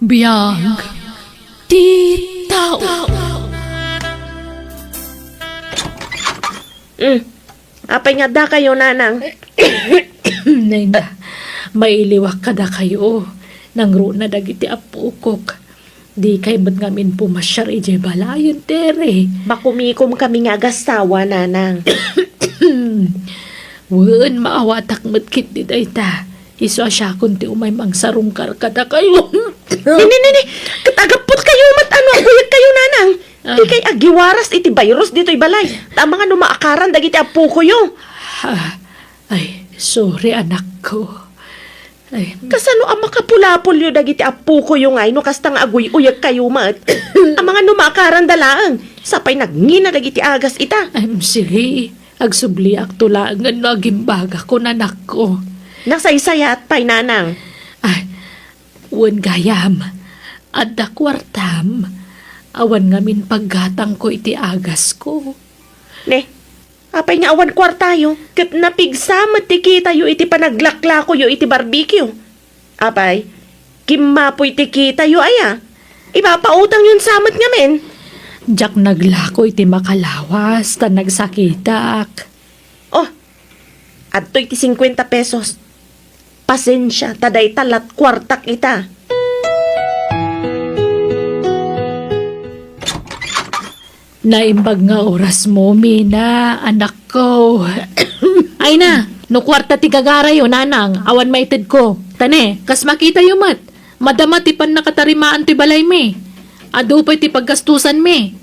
Biyag ti tao. Apay nga da kayo, nanang. Nena, mailiwak ka da kayo. Nangro na dagiti apukok. Di kay ba't ngamin pumasyar ije balayon tere. Makumikom kami nga agastawa, nanang. Wen maawatak matkit di dayta. Iso asya kunti umay mangsarungkar kada kayo. Nini, katagapot kayo ano, aguyag kayo, nanang. Di kay agiwaras iti virus dito'y balay. Tama nga numaakaran dagiti apu ko yung. Ay, sorry anak ko. Ay, Kasano ang makapulapol yung dagiti apu ko yung ay no kastang aguy-uyag kayo mat. Ang mga numaakaran dalaang. Sapay nagngina dagiti agas ita. I'm sige. Agsubli ak tulangan no agimbaga ko nanak ko. Nasaysaya at pay, nanang. Ay, wen gayam. Adda kwartam. Awan ngamin paggatang ko iti agas ko. Ne, apay nga awan kwartayo. Kat napigsamat ti kita yu iti panaglakla ko yu iti barbecue. Apay, kimapoy ti kita yu aya. Ipapautang yun samat nga men. Jak naglako iti makalawas ta nagsakitak. Oh, adto iti 50 pesos. Pasensya, taday talat kwartak ita. Naimbag nga oras mo, Mina, anak ko. Ay na, no kwarta ti gagara yo, nanang. Awan maited ko. Tane, kas makita yo mat. Madama ti pan nakatarimaan ti balay me. Ado pa ti paggastusan me.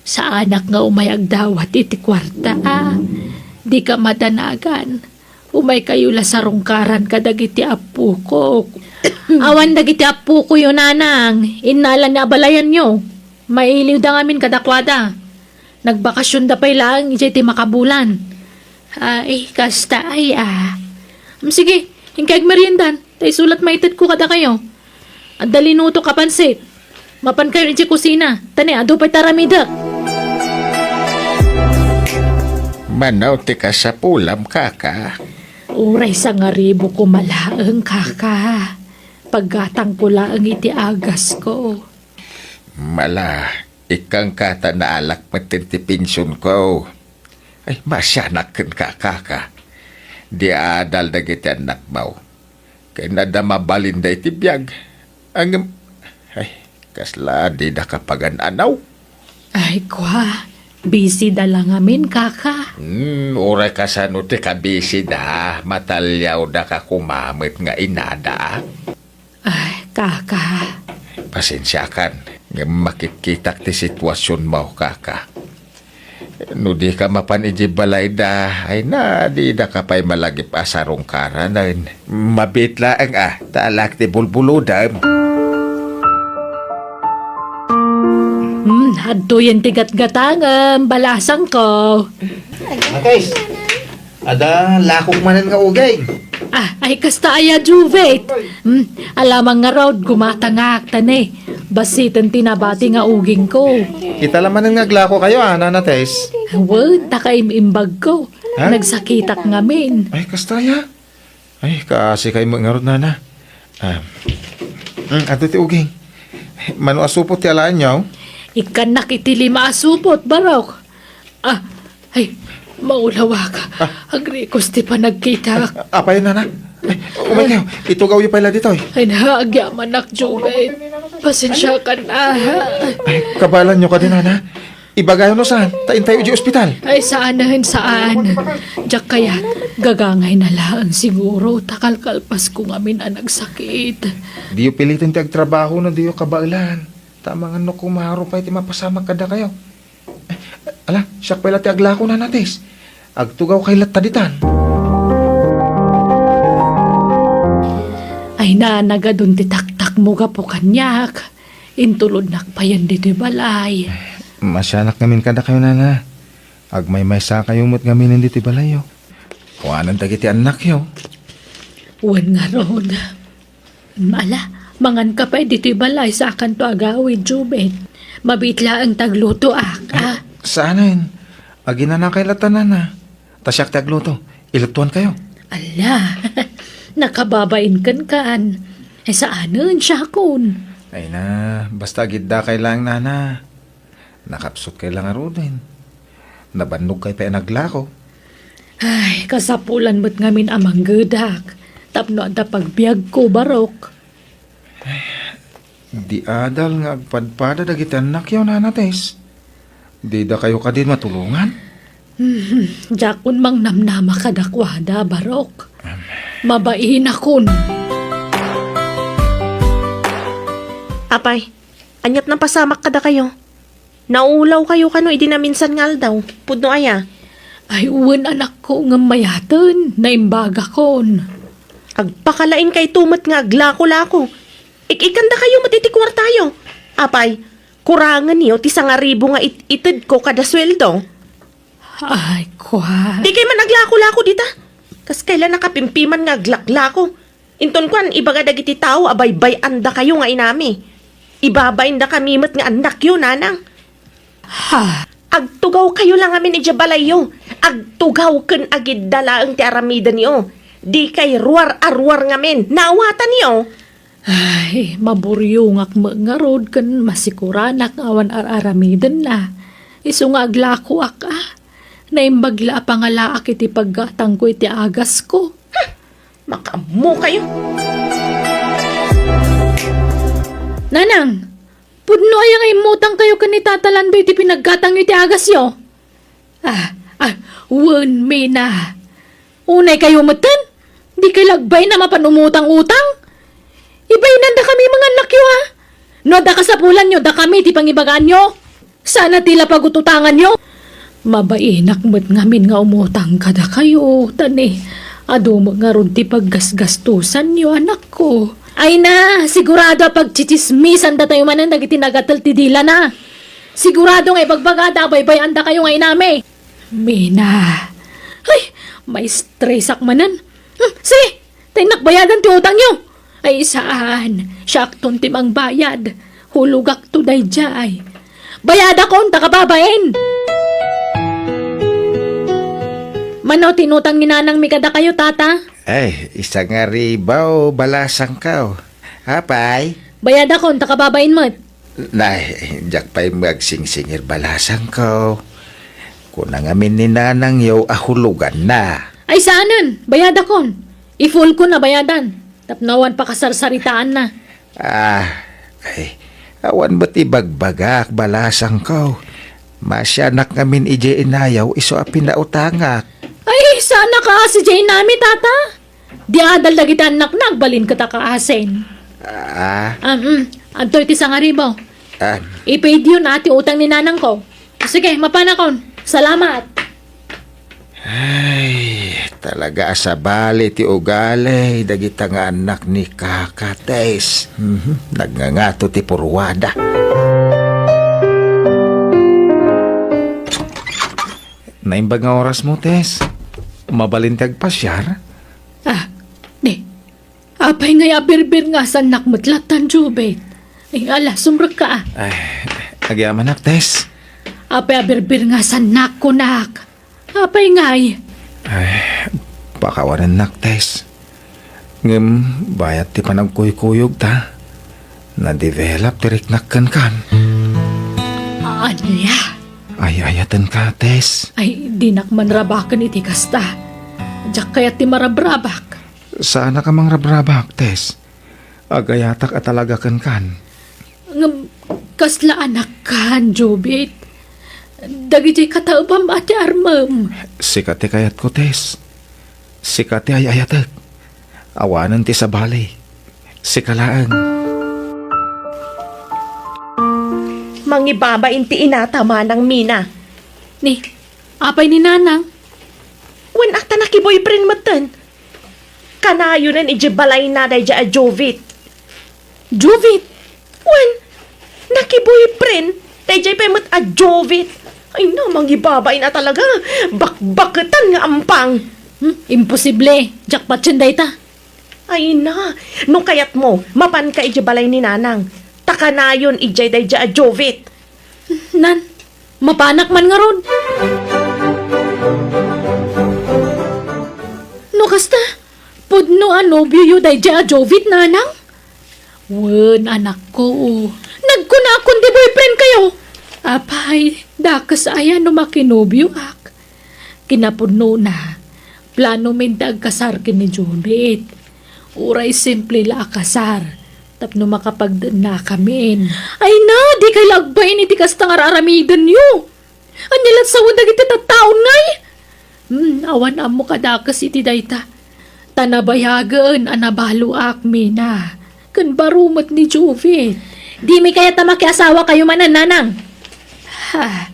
Sa anak nga umayag dawat iti kwarta, Di ka madanagan. Umay kayo lasarungkaran kadagiti apu ko. Awan dagiti apu ko yo, nanang. Inalan na balayan yo. Mailiw da ngamin kadakwada. Nagbakasyon da pa'y lang, ijay ti makabulan. Ay, kasta ay Sige, hingkag meriendan. Tay sulat maitit ko kada kayo. At dalinuto kapansit. Mapan kayo ijay kusina. Tani, ado pa'y taramidak. Manaw ti ka sa pulam, kaka. Uray sa nga ribo ko malaang, kaka. Paggatang ko lang iti agas ko. Mala, ikang kata na alak matinti pinsyon ko. Ay, masyanak ka, kaka. Di adal na giti anak mo. Kaya nadama balinda iti biyag. Ay, kasla di na kapagan-anaw. Ay, kwa. Busy da lang amin, kaka. Uray ka sa no ti kabisi da. Matalyaw da ka kumamit nga inada. Ay, kaka. Pasensya kan. Nga makikitak ti sitwasyon mo, kaka. No di ka mapaniji balay da, ay na di da ka pa'y malagip asarong karan. Mabitla ang talak ti bulbuludam. Hadto yan tigat-gatangam, balasang ko. Guys, ada lakok manan nga ugay. Ay kasta aya Juvet. Alamang nga raw gumatangak tane. Basitan tinabati nga uging ko. Kita laman nga glako kayo, nanates. Wag, takaimimbag ko. Ha? Nagsakitak ngamin. Ay, kastaya. Ay, kasi kayo mangarot na. Ato ti uging. Mano asupot ti alaan niyo? Ikan nakitili maasupot, barok. Ay, maulawa ka. Agrikos ti pa nagkita. Apay na. Ay, umay kayo. Itugaw yung pala dito. Ay, naagyaman nak, Juvet. Pasensya ka na. Ay, kabalan nyo ka din, nana. Ibagayon no saan? Tain tayo di ospital. Ay, saan. Diyak kaya, gagangay na lang siguro. Takalkalpas ko ngamin ang nagsakit. Di yung pilitin ti agtrabaho na di yung kabailan. Tama nga no kumaro pa iti mapasama kada kayo. Ala, siyak pala ti aglako na natis. Agtugaw kay lataditan. Ay na, nagadun ti taktak mo ka po kanyak. Intulod nakpayan dito balay. Masyanak ngamin kada kayo, nana. Agmay-may sa kayo mo't ngamin dito balayo. Kuanan dagiti anak yo. Wan nga ron. Mala, mangan ka pa dito balay sa akan to agawid, Jubet. Mabitla ang tagluto Saanin? Agina na kay latanan na. Tasyak tagluto. Ilutuan kayo. Ala, nakababain kan. Ay saanan siya kun. Ay na, basta gidda kay lang nana. Nakapsot kay lang arunin. Nabannog kay pa naglako. Ay, kasapulan mo't ngamin amang gedak. Tapno da pagbiag ko, Barok. Di adal nga agpadpada dagiti anak yaw nanates. Di da kayo ka din matulungan? Jakun mang namnama kadakwada, Barok. Mabain akon. Apay, anyat na pasamak kada kayo. Naulaw kayo kano idinaminsan ngal daw. Pudno aya. Ay, uwan anak ko nga mayatan, naimbaga kon. Agpakalain kay tumat nga aglako-lako. Ikikanda kayo matitikwar tayo. Apay, kurangan niyo ti 1,000 nga itid ko kada sweldo. Ay, kwa. Di kay man aglako-lako dita. Kas kailan nakapimpiman nga aglaklako. Inton kwan, ibaga dagiti tao, abay-bay anda kayo nga inami. Ibabayin da kamimot nga anak yun, nanang. Ha? Agtugaw kayo lang amin ijabalayo. Agtugaw ken agid dalaang ti aramida niyo. Di kay ruar-arwar ngamin. Nawatan niyo. Ay, maburyong nga road kan masikuranak awan aramidan na. Isu nga aglako ak. Naimbagla pangalaak iti paggatang ko iti agas ko. Makamu kayo. Nanang, pudno ay nga imutang kayo kanitatalan ba iti pinaggatang iti agas yo? Wan may na. Unay kayo matan? Di kay lagbay na mapanumutang-utang? Ibay nanda kami mga anak yo ha? No da kasapulan nyo, da kami ti pangibagaan nyo? Sana tila pagututangan nyo? Mabainak mo't ngamin nga umutang kada kayo, tani. Ado mo nga ron ti paggasgastusan nyo, anak ko. Ay na, sigurado pag chichismisan da tayo manan nagiti nagatal ti dila na. Sigurado nga ipagbagada, baybay anda kayo nga inami. Mina. Ay, may stress ak manan. Sige, tayo nakbayadan ti utang nyo. Ay saan? Syakton timang bayad. Hulugak to day jay. Bayad akong takababain. Mano, tinutang ni nanang mikada kayo, tata? Ay, isa nga ribaw, balasang ka. Apay? Bayad akong takababain mo't. Nay, jak pa'y magsingsingir balasang ko. Kuna ngamin ni nanang yaw ahulugan na. Ay saanan? Bayad akong. I-full ko na bayadan. Tapnawan pa kasarsaritaan na. Ay, awan ba't ibagbagak balasang ko? Masyanak ngamin ije inayaw iso a pinautangak. Ay, sana ka si Jane nami, tata. Di adal na kita anak nagbalin ka ta kaasin. Antoy ti sangaribo. I-paid yun ati utang ni nanang ko. Sige, mapanakon. Salamat. Ay, talaga sa bali ti ugali, dagita nga anak ni Kakates. Nagngangato ti purwada. Naimbag nga oras mo, Tess. Mabalintag pasyar. Di. Apay ngay abirbir nga sa nakmatlatan, Jubet. Ay, ala, sumrag ka. Ay, nagyaman nak, Tess. Apay abirbir nga sa nakunak. Apay ngay. Ay, pakawanan nak, Tess. Ngem, bayat ti panagkuyukuyog ta. Na-develop ti riknakkan kan. Anya? Ay, ayatan ka, Tess. Ay, dinak manrabakan iti kasta. Diyak kaya ti marabrabak. Sana ka mang rabrabak, Tess. Agayatak at talaga kan. Kasla anak kan, Jubit. Dagiti kataubam ati armam. Sikati kayat ko, Tess. Sikati ay ayatak. Awanan ti sa balay. Sikalaan. Mangibabain ti inatama ng Mina. Ni, apay ni nanang. Wen akta na ki boyfriend matan. Kanayo nan ijibalay na day a Jovit. Jubit. Wen, naki-boyfriend. Day pa mat a Jovit. Ay na, mangibabain na talaga. Bakbaketan nga ampang. Imposible. Jackpot yun dayta. Ay na, nung kayat mo, mapan ka ijibalay ni nanang. Takanayon ijay day a Jovit. Nan, mapanak man nga ron. No kasta, pudno ano biyo day a Jovit nanang? Wen, anak ko. Nagkunakon di boyfriend kayo. Apay, dakas ayan no makinobyo ak. Kinapuno na. Plano min kasar kini Judith. Uray simple la kasar. Tapno makapagdan na kami. Ay na, di kay lagbay ni tikas tangar aramidan nyo. Anyalat sa wadag iti tattaon ngay. Awan amo kadakas iti dayta. Tanabayagan anabalo akmi na. Kan barumat ni Judith. Di may kaya makiasawa kayo manan, nanang. Ha,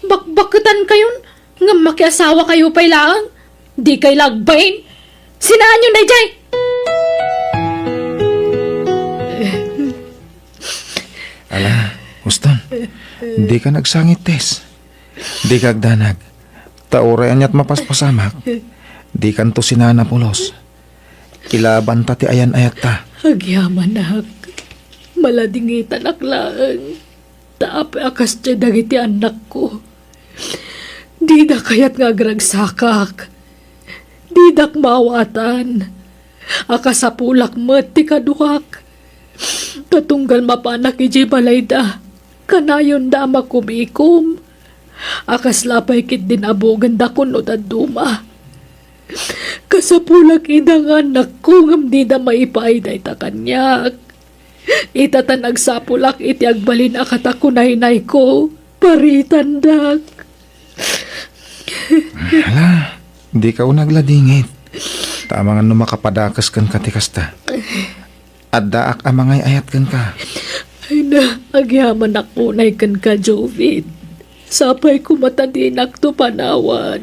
bakbakutan kayon. Nga makiasawa kayo pa'y laang. Di kay lagbain. Sinaan yun, Dayjay. Ala, Uston, di ka nagsangit, Tess. Di ka agdanag. Tauray anyat mapaspasamak. Di kanto sinana pulos. Ilaban ta ti ayan ayat ta. Agyaman ak. Maladingitan aklaan. Taap akas tiya dagiti anak ko. Di da kayat nga agragsakak. Di dak mawatan. Akasapulak met ti kaduhak. Katunggal mapanak iji balayda. Kanayon da makumikom. Akas lapay kit din abogan da kunod at duma. Kasapulak idang anak ko ngam di da maipaiday ta kanyak. Itatan agsapulak iti agbalin akatakunay-nay ko. Paritandak. Ala, di ka nagladingit. Tama nga no makapadakas kan katikasta. At daak amangay ayat kan ka. Ay na, agyaman ako na ikan ka, Jovit. Sapay ko matadinak to panawan.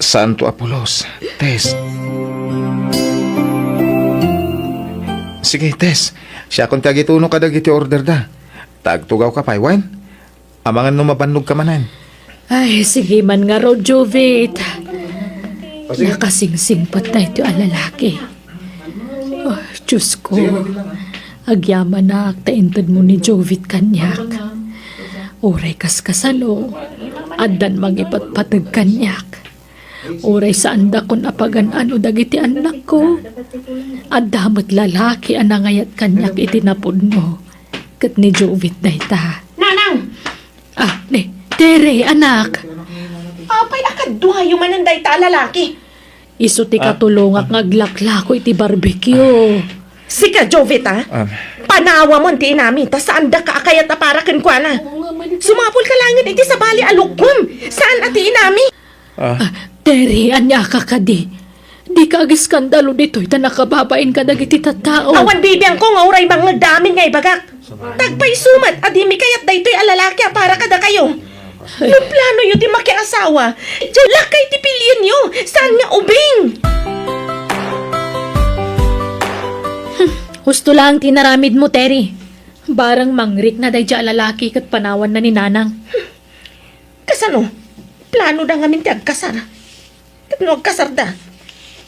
Santo Apolos, Tess. Sige, Tess. Siya kung tagituno ka dagiti order da. Tagtugaw ka pa, wine. Amangan no mabannog ka manan. Ay, sige man nga ro, Jovit. Nakasingsing patay ito ang lalaki. Oh, Diyos ko. Agyaman na taintad mo ni Jovit kanyak. Oray kaskasano. Adan magipatpatag kanyak. Oray sa anda kon apagan ano dagiti anak ko. Adamot lalaki anangayat kanyak itinapod mo. Kat ni Jovit dayta. Nanang! Ah, Tere, anak. Apay akaduha yung mananday ta lalaki. Iso ti katulungak ngaglaklako iti barbecue. Sika, Jovit, ha? Panawa mo, ti namin. Tas saan da ka akayat na para kwa na? Sumapol ka langit iti sa bali alukom. Saan ati inami? Tere, anya ka di. Di ka agiskandalo dito, ita nakababain ka dagiti tattao. Awan bibiyang ko nga uray mga damin nga ibagak. Tagpay sumat, adimi kayat da ito'y alalaki para kada kayo. Yung plano yun di makiasawa. Diyan lakay ti pilyan yun. Saan nga ubing? Husto lang tinaramid mo, Terry. Barang mangrik na day dya lalaki kat panawan na ni Nanang. Kasano? Plano da nga minti agkasar. Tapno agkasar da.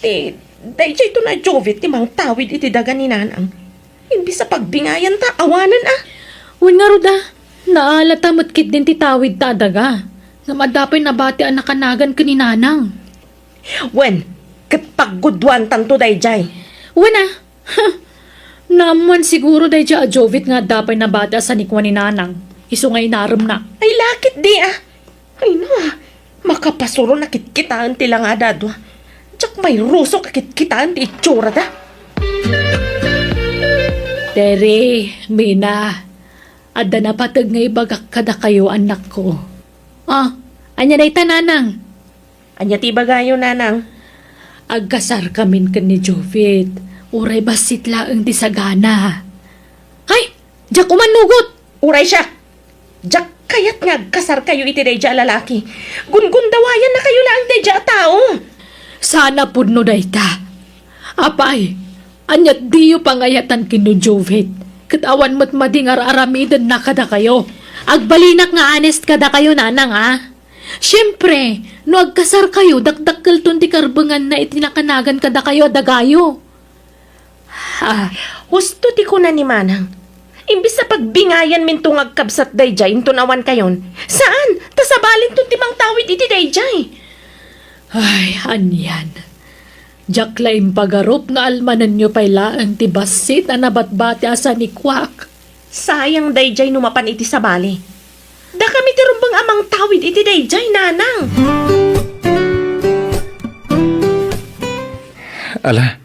Dahil ito na Jovit, timang tawid iti daga ni Nanang. Hindi sa pagbingayan ta, awanan ah. Wan nga ruda, naalata matkit din titawid ta daga. Nga madapay nabati ang nakanagan ka ni Nanang. Wen, katpagudwan tanto day jay. Wana, naman siguro day dya Jovit nga dapay nabati sa nikwa ni Nanang. Iso nga inaram na. Ay lakit di ah. Ay no ah, makapasuro na kitkitaan ti lang adado. Tsak may ruso kakitkitaan ti itsura da. Tere, Mina, adda na patag nga ibagak kada kayo anak ko. Ah, anya na Nanang. Anya ti bagayo nanang. Agkasar kamin ka ni Jovit. Uray basit laang di sagana. Ay, diyak umanugot. Uray siya. Jak kayat nga kasar kayo iti dayja lalaki. Gungundawayan na kayo lang dayja tao. Sana pudno dayta. Apay, anyat diyo pangayatan kinu Jovit. Katawan mo't madingar aramidan na kada kayo. Agbalinak nga honest kada kayo, nanang, ah. Siyempre, no agkasar kayo, dakdakkel ton ti karbangan na itinakanagan kada kayo dagayo. Husto ti ko na ni manang. Imbis sa pagbingayan min tong agkabsat dayja intunawan kayon. Saan? Tasabalin tong timang tawid iti dayjay. Ay, anyan. Jak laing pagarup nga almanan nyo pailaan ti basit na nabatbati asa ni Kwak. Sayang dayjay numapan iti sa bali. Da kami ti rumbang amang tawid iti dayjay, nanang. Ala,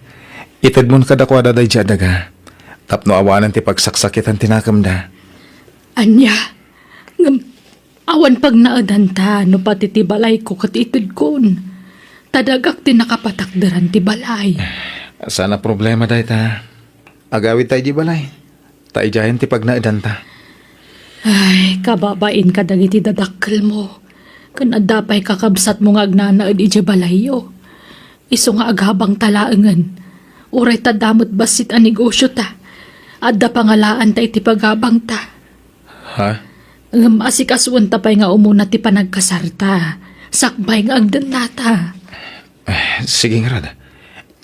itad mo kadakwada day daga. Tapno awanan ti pagsaksakitan tinakam da. Anya, ngam, awan pag naadan ta, no pati ti balay ko kat itid kon. Tadagak ti nakapatakdaran ti balay. Sana problema day ta. Agawid tayo di balay. Tayo jayan ti pagnaidan ta. Ay, kababain ka dagiti dadakkel mo. Kanadapay kakabsat mo nga agnanaad iti balayo. Iso nga aghabang talaangan. Uray ta damot basit ang negosyo ta. Adda pangalaan ta iti paghabang ta. Ha? Asikaswan ta pa'y nga umuna ti panagkasarta. Sakbay nga agdan nata. Sige nga rad.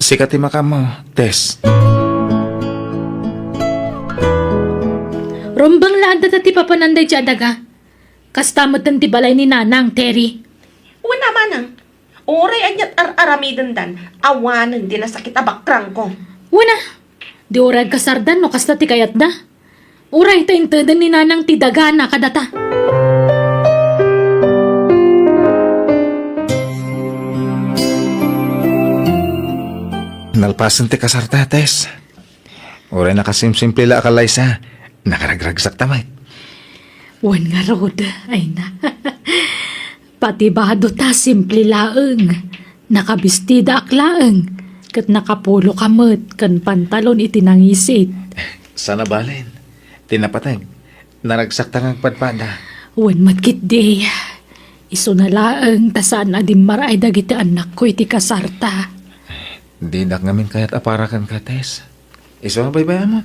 Sikat ti makamo, Tess. Rombang laad na ti papananday ti adaga. Kastamot ng ti balay ni Nanang, Terry. Wala manang. Oray anyat aramidan dan. Awanan din na sakit abakrang ko. Wana, di orag kasardan no kasta ti kayat da. Uray ta intedan ni Nanang ti daga na kadata. Nalpasan ti kasarta, Tess. Oray nakasimsimple la akalay sa nakaragragsak tamay. Wan nga rod, ay na. Pati bado ta simple laeng. Nakabistida aklaeng. Kat nakapulo kamot, kan pantalon itinangisit. Sana balin. Tinapatag. Naragsak tangang padpada. Wan matkit di. Iso na laeng, tasaan adim maray dagiti anak ko iti kasarta. Di dak ngamin kayat aparakan ka, Tess. Iso ang baybayan mo.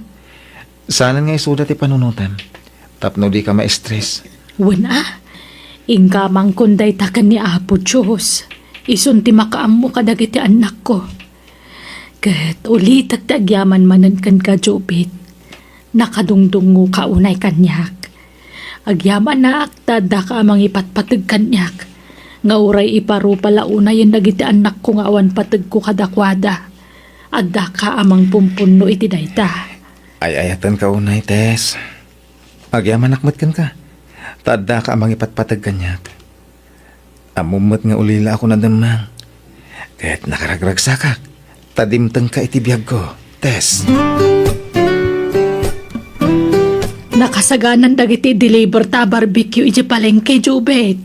Sana nga isuda ti panunutan. Tapno di ka ma-stress. Wan ingkamang kunday takan ni Apo Diyos. Isun ti makaam mo kadagiti anak ko. Kat ulit at agyaman manan kan ka, Jobit. Nakadungdungo ka unay kanyak. Agyaman na aktada ka amang ipatpatag kanyak. Nga uray iparu pala unay yung dagiti anak ko nga awan patag ko kadakwada. Adda ka amang pumpuno iti dayta. Ay ayatan ka unay, Tess. Agyaman nakmat ka. Tadda ka amang ipatpatag kanyak. Amumot nga ulila ako na damang. Kaya't nakaragragsakak. Tadimtang ka iti biyag ko, Tess. Nakasaganan dagiti deliver ta barbecue iti palengke, Jobet.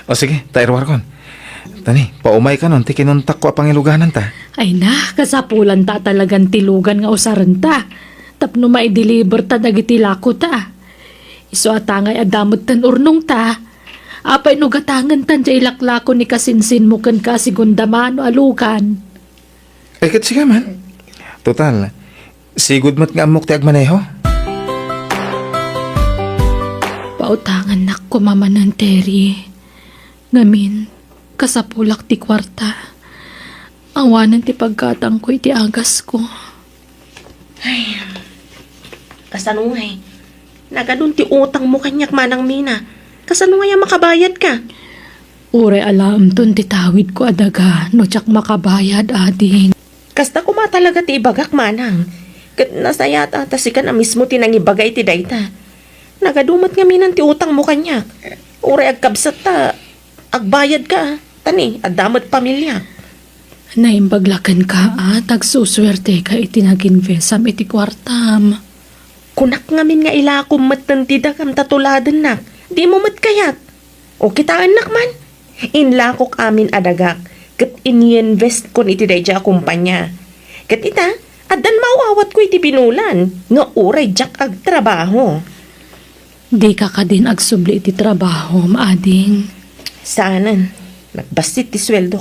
O sige, tayo warkon. Tani, paumay ka nun, ti kinuntak ko apang iluganan ta. Ay na, kasapulan ta talagang tilugan nga usaran ta. Tapno maideliver ta dagiti lako ta. Iso atangay adamot tan urnong ta. Apay no gatangan tan jay laklako ni kasinsin mo kan kasigundamano alugan. Ay, kat siya man. Total, sigud mat nga amok ti agmaneho. Pautangan nak ko mamanan, Terry. Ngamin, kasapulak ti kwarta. Awanan ti pagkatang ko iti agas ko. Kasanungay. Nagadun ti utang mo kanyak manang mina. Kasanungay ang makabayad ka. Ure alam ton ti tawid ko adaga no tsak makabayad ading. Kasta kuma talaga ti ibagak manang. Kat nasayata tasikan na mismo tinangibagay ti dayta. Nagadumat nga minan ti utang mo kanyak. Ure agkabsat ta. Agbayad ka. Tani, adamat pamilya. Naimbaglakan ka tagsuswerte ka iti nag-invest iti kwartam. Kunak ngamin nga ilakom matantida kam tatuladan nak. Di mo matkayat. O kitaan nak man. Inlakok amin adagak. Kat ini-invest ko iti dayja kumpanya. Kat ita, adan mauawat ko iti pinulan. Nga uray jak ag trabaho. Di ka ka din agsubli iti trabaho, maading. Saanan, nagbasit ti sweldo.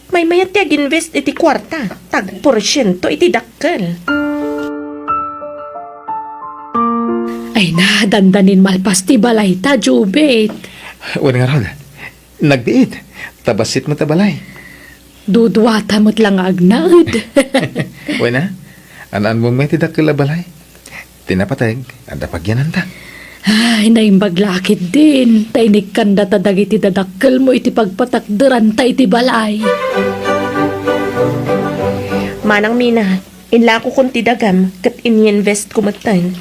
May mayat ti ag-invest iti kwarta. Tag porsyento iti dakkel. Ay na, dandanin malpas ti balay ta, Jobet. Wala nga rod. Nagdiit. Tabasit mo tabalay. Dudwata mo't lang agnaad. Wala na. Anaan mo may tidak kilabalay. Tinapatag. Ada pagyanan ta. Ay, naimbaglakit din. Tainik kanda tadag iti dadakkel mo iti pagpatakderan ta iti balay. Manang Mina, inla ko kung tidagam kat ini-invest ko matan.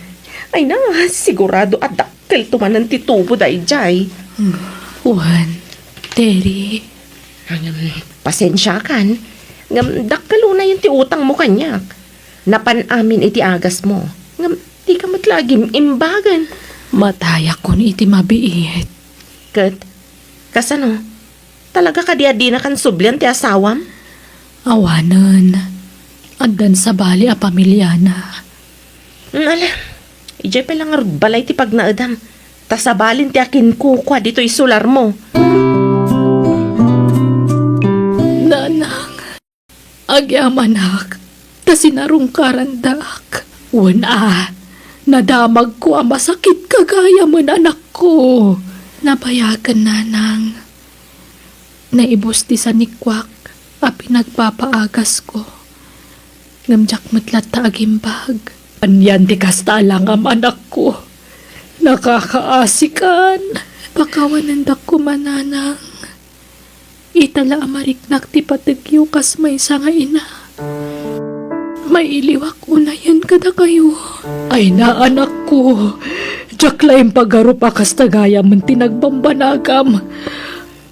Ay na, sigurado at dakkel tumanan titubo day jay. Juan, Terry, Pasensya kan. Ngam dakkalo na yung ti utang mo kanyak. Napan amin iti agas mo. Ngam di ka matlagim imbagan. mataya ko ni iti mabiit. Kat, kasano? Talaga ka di na kan sublian ti asawam? Awanan, andan sa bali a pamilyana. Ala, ijay pa lang balay ti pagnaadam. Tasabalin ti akin kukwa dito isular mo. Nanang, agyamanak, ta sinarong karandak. Una, nadamag ko ang masakit kagaya mo anak ko. Nabayagan nanang. Naibos ti sa nikwak, a pinagpapaagas ko. Ngamjak matlat ta agimbag. Anyan ti kasta lang ang anak ko. Nakakaasikan. Pakawanandak ko mananang. Itala amariknak ti patigyo kas may nga ina. May iliwak unayan kada kayo. Ay na anak ko. Jaklayang pagaro pa kas tagaya man tinagbambanagam.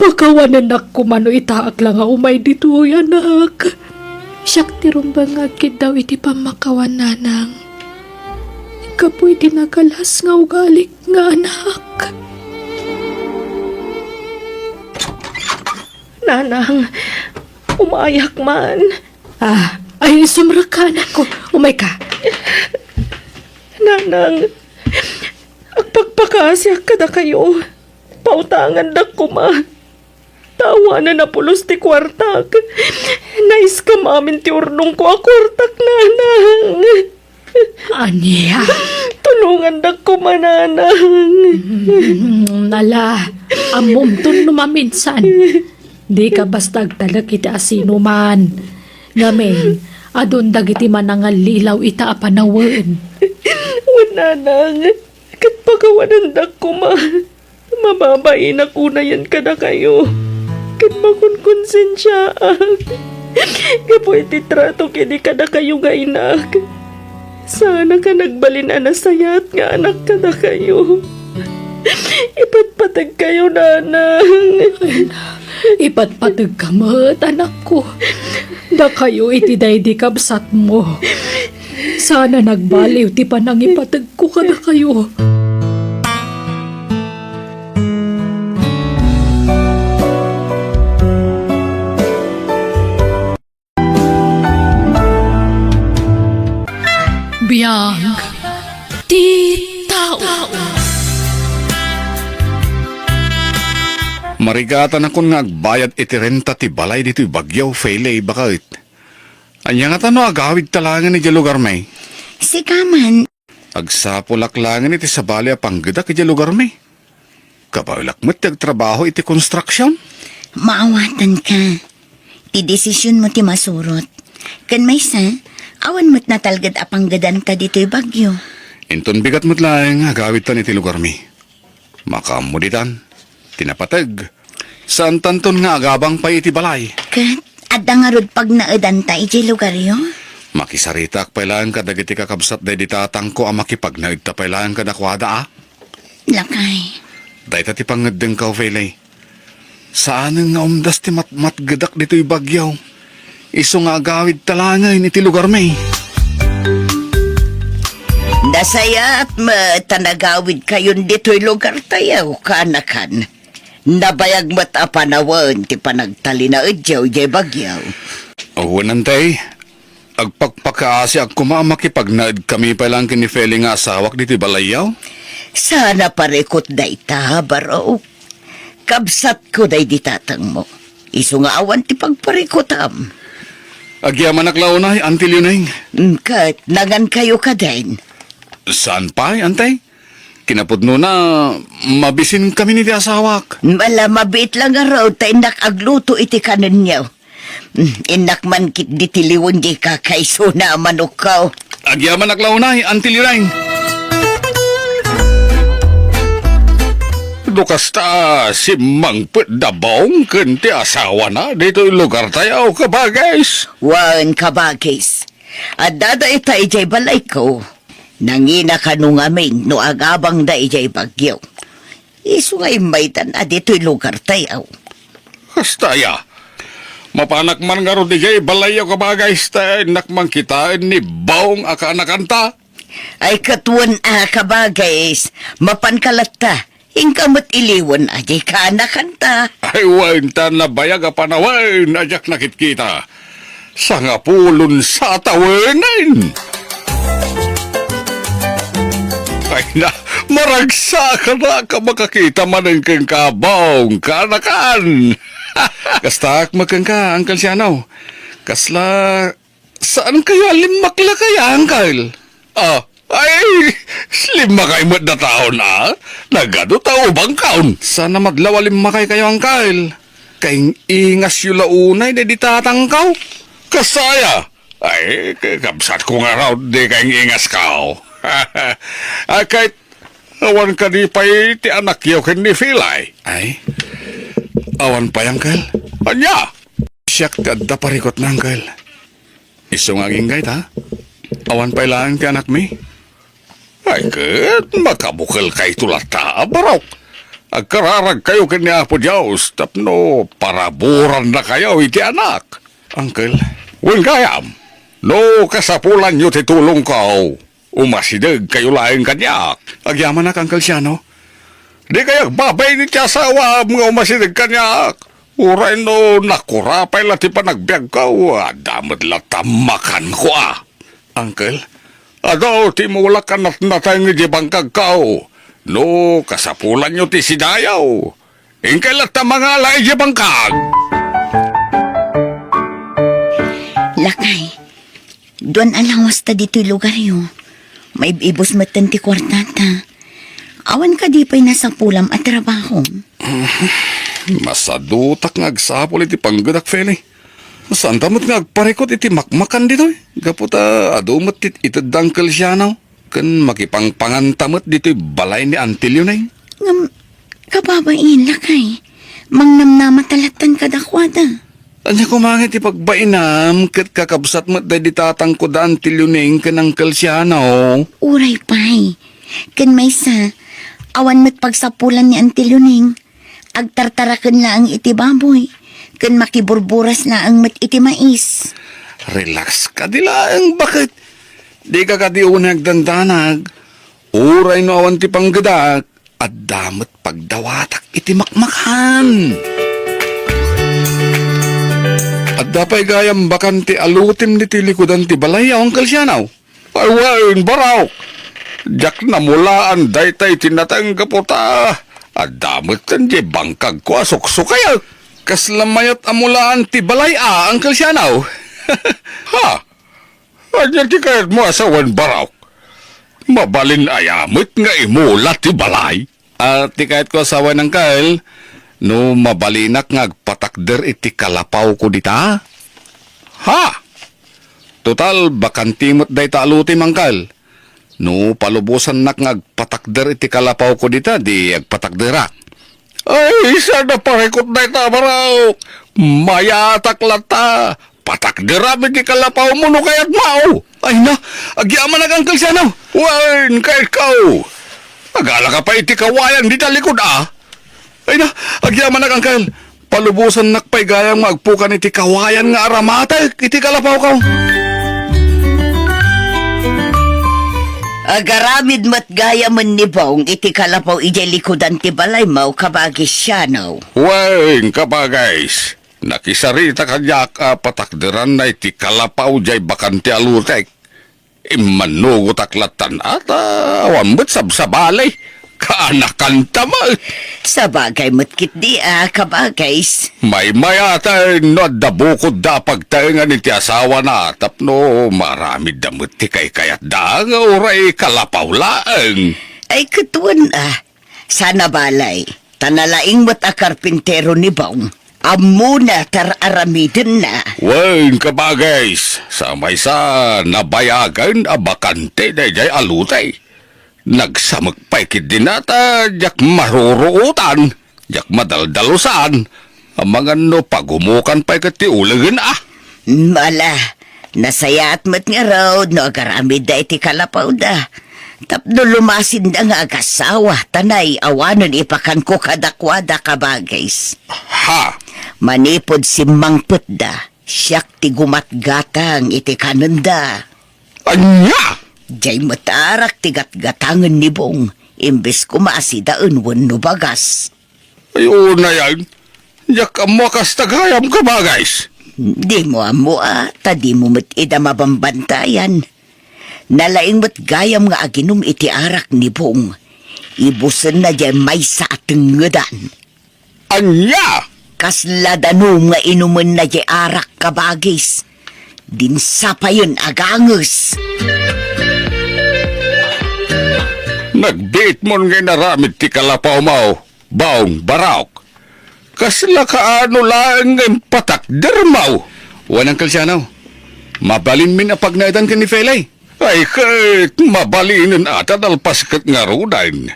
Pakawanan ko mano itaak lang nga umay dito anak. Siyak tirumbang agkid daw iti pamakawan nanang. Kapoy tinagalas nga ugalik nga anak. Nanang, umayak man. Ay sumrakanan ko. Umay ka. Nanang, agpagpakasya kada kayo. Pautangan na kuma. Tawanan na pulos ti kwartak. Nais ka mamin ti urnong ko a kwartak, nanang. Anya. Tulungan na kuma, nanang. Nala. Amom tun numaminsan. Di ka basta agtalag iti asino man. Ngamen, adun dagiti manangal lilaw ita a panawen. Nanang, kat pagawanan na kuma. Mababain ako na yan kada kayo. Kat makunkonsensya ak. Kapoy ti trato kini kada kayo nga inak. Sana ka nagbalin anasayat nga anak kada kayo. Ipatpatag kayo, nanang. Ipatpatag ka mat, anak ko. Da kayo iti di kabsat mo. Sana nagbaliw ti panang ipatag ko kada kayo. Biyang ti tao. Marigatan akon nga agbayad iti renta ti balay dito Bagyaw, Faylay, bakit? Anya nga tano agawid talangan ni lugar may. Sikaman, Agsapulak langan iti sabali a panggadak iti lugar may. Kabaulak mo't trabaho iti construction. maawatan ka. Ti desisyon mo ti masurot. Kan may sa, awan mo't natalgad apang gadan ka dito'y Bagyo. Inton bigat mo't lang agawid tan iti lugar may. Makamuditan, tinapatag. Saan tanton nga agabang pa iti balay. Kat, adda nga rod pag naadanta iti lugar yo. Makisaritak pailaan ka dagiti kakabsat day ditatang ko ang makipagnaid ta pailaan ka dakwada Lakay. Day ti pangadeng ka, Faylay. Saan nga umdas ti matgadak dito'y Bagyaw? Iso nga agawid talangan iti lugar may. Dasaya at matanagawid kayon dito'y lugar tayaw, kanakan. Nabayag mo't apanawan ti panagtali na udyaw jay Bagyaw. Awanan tay, agpagpakaasi ag makipagnaid kami palang kini Feli nga asawak dito'y balayaw. Sana parekot day ta, baro. Kabsat ko day ditatang mo. Iso nga awan ti pagparikotam. Agyaman aklaunay, antil yun ay. Kat, nagan kayo ka din. Saan pa, antay? Kinapudno na, mabisin kami ni di asawak. Mabit lang nga raw, ta inak agluto iti kanon niyaw. Inak man kit ditiliwan di kakaiso na manukaw. Agyaman aklaunay, antil yun ay. no kasta si Mang Dabong kenti asawa na dito yung lugar tayo kabagays. Wan kabagis. At dada ita ijay balay ko. Nangina ka nung amin no agabang da ijay bagyo. Isu nga imbaitan na dito yung lugar tayo. Kasta ya. Mapanak man nga ro di kay balayo kabagays tayo nakman kitain ni Baong akanakanta. Ay katuan kabagis. Mapankalata. Ingkamot iliwan ajay ka nakanta. Ay waintan na bayag a panawain ajak nakitkita. Sa nga pulon sa tawanan. Ay na, maragsa ka na ka makakita man ang kang kabong kanakan. Kastak makang ka, Uncle Sianaw. Kasla, saan kayo alimakla kaya, Uncle? Ay, lima kayo mat na taon na. Nagado tao bang kaon? Sana madlaw lima kayo, Uncle. Kaing ingas yung launay na di tatangkaw. Kasaya. Ay, kabsat ko nga raw di kaing ingas kao. Ay, kahit awan ka di pa ti anak yaw kan ni Filay. Ay, awan pa yung Uncle. Anya? Siyak ti adda parikot na, Uncle. Isong ang ingay ta. Awan pa ilaan ti anak mi. Ay, kat makabukal kay tulata, barok. Agkararag kayo kanya po Diyos, tapno paraburan na kayo iti anak. Uncle, wen kayam, no kasapulan nyo titulong ko, umasidag kayo laing kanyak. Agyaman na, Uncle Siano. Di kayak babay ni tiyasawa mga umasidag kanyak. Uray no nakurapay lati pa nagbiag ko, damad latamakan ko Uncle, ado ti mula ka natay nga di bangkag kao. No, kasapulan nyo ti sidayaw. Ingkailat ta mga alay di bangkag. Lakay, doon alawas ta dito'y lugar yo. May ibos matan ti kwartata. Awan ka di pa'y nasa pulam at trabaho. Masadutak nga agsapol iti panggadak, Feli. Saan tamot nga agparikot iti makmakan dito. Gaputa adumot itadangkal siya now. Kan makipangpangan tamot dito'y balay ni Antilio na yun. Kababain, lakay. Mangnamnamatalatan ka dakwada. Anya kumangit ipagbainam kat kakabsat mo't day ditatang ko da Antilio na yun kanang kalsyano. Uray pay. Kan may sa, awan mo't pagsapulan ni Antiluning. Agtartarakan na ang iti baboy. Kan makiburburas na ang mat iti mais. Relax ka dilaang, bakit? Di ka kadi unag dandanag. Uray no awan ti panggadak. At damot pagdawatak iti makmakan. At dapay gayam bakan ti alutim ni ti likudan ti balay ang kalsyanaw. Ay wain baraw. Jak na mulaan daytay tinatanggap po ta. At damot kan di bangkag ko asukso kaya. Kaslamayat amulaan ti balay ang kalsyanaw. Ha? Anya ti kayat mo asawan baraw. Mabalin ayamit nga imulat ti balay. At ti kayat ko asawan ng kail, no mabalinak nga agpatakder iti kalapaw ko dita. Ha? Total, bakantimot day taluti mangkal. No palubusan nak nga agpatakder iti kalapaw ko dita, di agpatakderak. Ay, sana parekot day tabaraw. Mayatak lata. Patakderami di kalapaw mo no kayat mao. Ay na, agyaman na kang kalsanaw. Wain, kahit kau. Agala ka pa iti kawayan di talikod Ay na, agyaman na kang kal. Palubusan nakpay gayang magpukan iti kawayan nga aramata. Iti kalapaw kau. Agaramid mat gaya man ni Bong iti kalapaw ijay likudan ti balay mau kabagis siya no. Wain, kabagays. Nakisarita kanyak patakderan na iti kalapaw jay bakanti alutek. Imanugot aklatan at awan mo't sabsabalay. Kaanakan tama. Sa bagay matkit di kabagays. May mayatay no dabukod da pagtaingan iti asawa na tapno marami damot ti kay kayat da nga uray kalapaw laeng. Ay katuan sana balay. Tanalaing mat karpintero ni Bong. Amuna tararamidin na. Wain kabagays, sa may sa nabayagan bakante na jay alutay. Nagsamagpay kid din nata, jak maruruutan, jak madaldalusan, ang mga no pagumukan pa'y katiulagan Mala, nasayat mat nga raw no agaramid da iti kalapaw da. Tapno lumasin da nga agasawa, tanay awanon ipakan ko kadakwada kabagays. Ha? Manipod si Mangput da, siyak ti gumatgatang iti kananda. Anya? Jay matarak ti gatgatangan ni Bong, imbes kumasidaan no bagas. Ayun na yan. Jak mo kas tagayam ka ba, guys? Di mo amua, tadi mo mat ida mabambantayan. Nalaing mat gayam nga aginum iti arak ni Bong. Ibusan na jay may sa ating ngadan. Anya? Kasladanong nga inuman na jay arak kabagis. Dinsa pa yun agangus. Nagbiit mo nga naramid ti kalapaw mo, baong baraok. Kasla kaano lang ang patakder mo. Wanang kalsyanaw. Mabalin min apag naidan ka ni Felay. Ay kahit mabalinin ata dalpaskat nga rudain.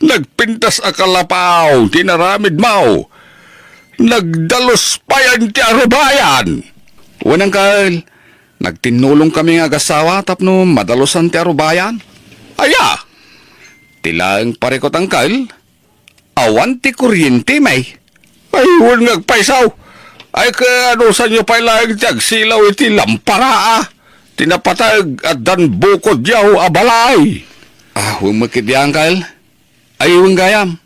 Nagpintas a kalapaw, tinaramid mo. Nagdalos pa yan ti arubayan. Wanang kal, nagtinulong kami nga gasawa tapno madalosan ti arubayan. Aya, tilang parekot ang kal, awan ti kuryente may. Ay, huwag ngagpaisaw. Ay, ano sa inyo pa ilang tiyag silaw iti lampara tinapatag at dan bukod yaw abalay. Huwag makidiyang kal. Ay, huwag gayam.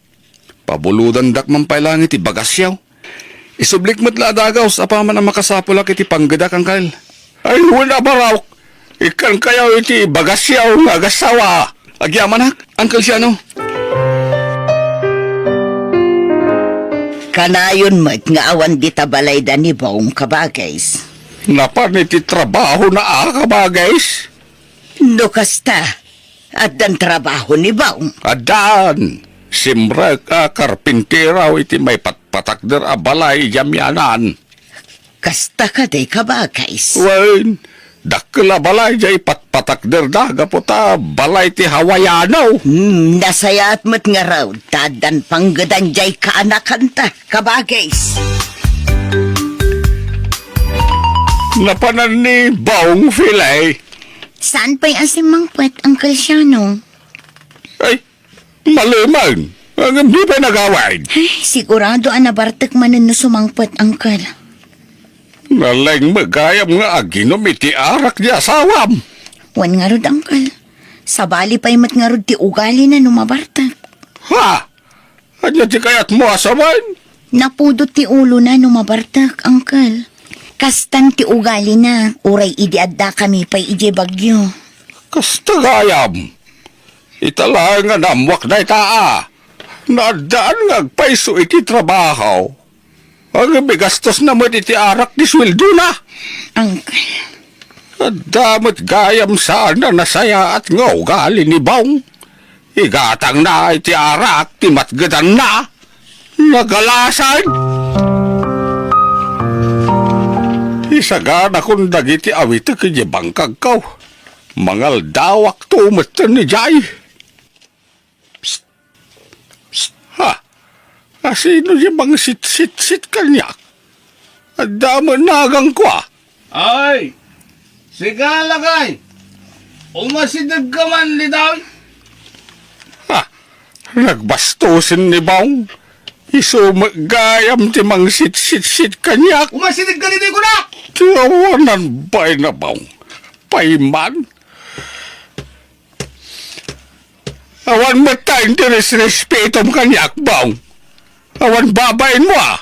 Pabuludan dakman pa ilang iti bagasyaw. Isublik mo't ladagaw sa paman ang makasapulak iti panggadak ang kal. Ay, huwag na baraw. Ikan kayaw iti bagasyaw nga gasawa. Agyamanak, Uncle Siano. Kanayon mat nga awan di tabalay da ni Bong kabagays. Napan iti trabaho na kabagays. No kasta, at dan trabaho ni Bong. Adan, simra ka karpinteraw iti may patpatakder a balay jamyanan. Kasta ka day kabagays. Wen, dakla balay jay patpatakder daga po ta balay ti Hawaianaw. Nasayat mat nga raw, tadan panggadan jay kaanakanta kabagays. Napanan ni Baong Filay. Saan pa'y asimangpwet, Uncle Siano? Ay, malimang. Ang hindi pa nagawain. Ay, sigurado anabartek manan no sumangpwet, Uncle. Nalang magayam nga aginom iti arak di asawam. Wan nga rod, Uncle. Sabali pa'y mat nga rod ti ugali na numabartek. Ha? Anya ti kayat mo asaman? Napudot ti ulo na numabartek, Uncle. Kastan ti ugali na, uray idi adda kami pa'y ije bagyo. Kastagayam. Itala nga namwak na itaa. Nadaan nga agpaiso iti trabaho. Ang bigastos na mo iti arak di sweldo na. Uncle, Damot gayam sana nasaya at nga ugali ni Bong. Igatang na iti arak, timatgadan na. Nagalasan. Isagana kung dagiti awita kaya bangkag kaw. Mangal dawak tumatan ni Jai. Psst. Psst. Ha? Sino yung mga sit-sit-sit kanya? Adama nagang ko ah. Ay! Sigala kay! Umasidag ka man ni daw! Ha? Nagbastusin ni Bong. Isumagayam ti mang sit-sit-sit kanya. Umasidag ka ni ko na! Tiyawanan ba'y na Bong? Paiman? Awan mo tayong tinisrespetom kanyak, Bong. Awan babayin mo ah.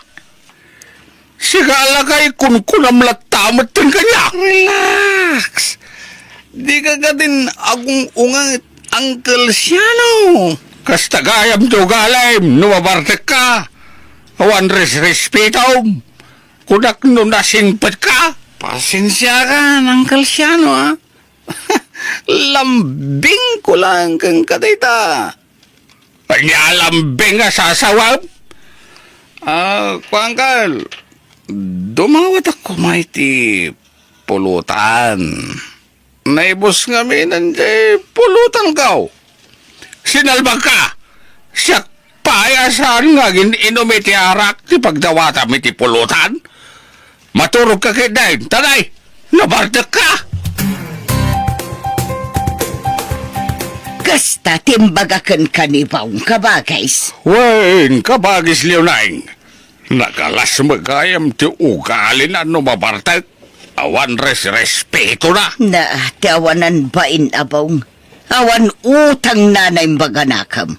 Sigala kay kunkunam latamat din kanya. Relax! Di ka ka din akong ungang Uncle Siano. Kastagayam to galayim, numabartek ka. Awan respetom. Kunak no nasingpat ka. Pasensya ka, Uncle Siano, ha? Lambing ko lang kang kadita. Panyalambing nga sasawab. Kuangkal, dumawat ako may ti pulutan. Naibos nga minan di pulutan ka. Sinalbag ka! Siya payasan nga inom iti arak ti pagdawata iti pulutan. Maturog ka kay Dain. Tanay! Nabardak ka! Kasta timbagakan ka ni Baong kabagays. Wen, kabagis Leonaing. Nagalas magayam ti ugalin ano mabartak. Awan respeto na. Na tiawanan bain abong. Awan utang nanay baganakam.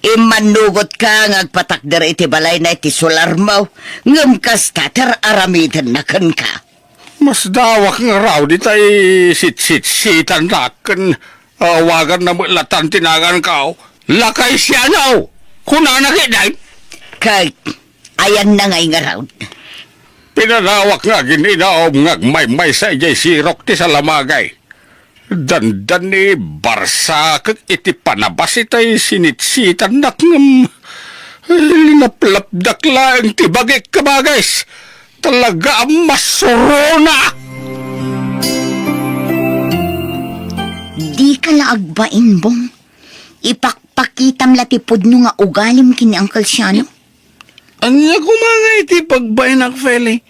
Imanugot ka ngagpatakder iti balay na iti solar mo. Ngam kasta aramidan na kan ka. Mas dawak nga raw di tay sit-sit-sitan nakan. Awagan na mulatan tinagan ka. Lakay siya na. Kuna nakiday. Kay ayan na ngay nga raw. Pinalawak nga gininaom nga may sa ijay sirok ti sa lamagay. Dandan ni Barsa kag iti panabas itay sinitsitan nak ngam. Linaplapdak lang ti bagay kabagays. Talaga ang masurona. Di ka laagbain, Bong. Ipakpakitam latipod no nga ugalim kini Uncle Siano. Anya kumangay iti pagbayin ak feli.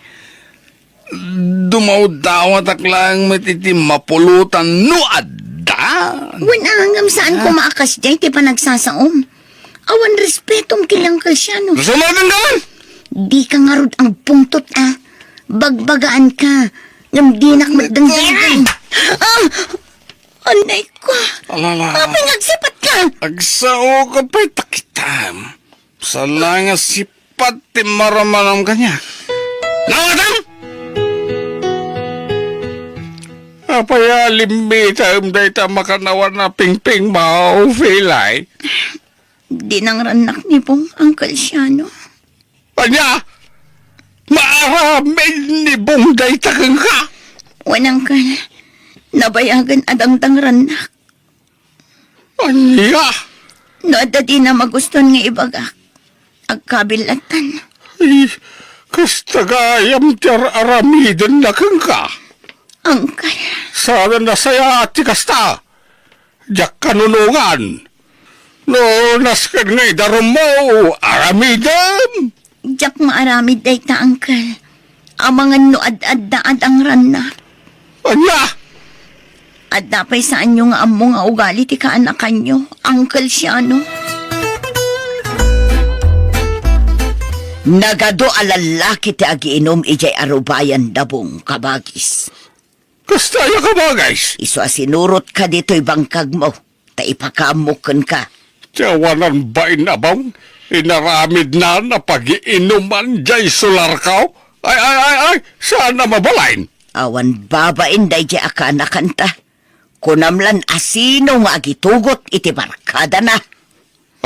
Dumaw-dawat ak lang matiti mapulutan no adda. Wanangam saan ko maakas jay ti panagsasaom. Awan respetom kini Uncle Siano. Sumagan naman! Di ka nga rod ang pungtot Bagbagaan ka. Ngam di nak magdangdagan. Anay ko. Alala. Nagsipat ka. Agsao ka pa'y takitam. Sa lang nga sipat ti maramanam kanya. Nawatam! Apaya limbitam day ta makanawan na pingping mao filay. Di nang ranak ni Bong Uncle Siano. Anya! Maaramin ni Bongday takang ka! Wanang ka. Nabayagan adang ranak. Anya! No, ada di na maguston nga ibagak. Agkabilatan. Ay, kastagayam tiyar aramidon na kang ka. Uncle. Sana na saya ati kasta. Diyak kanunungan. No, naskan ngay darum mo, aramidon. Diyak maaramid day ta, Uncle. Amangan no ad-ad na adang ranak. Anya! At dapay saan nyo nga amo nga ugali ti kaanakan nyo, Uncle Siano. Nagado alalaki ti agiinom ijay arubayan dabong kabagis. Kastaya ka ba, guys? Iso asinurot ka dito'y bangkag mo. Ta ipakamukan ka. Tiyawanan ba inabang? Inaramid na pag-iinuman jay solar ka? Ay, sana mabalain. Awan babain day jay akanakan ta. Kunamlan asino nga agitugot iti barkada na.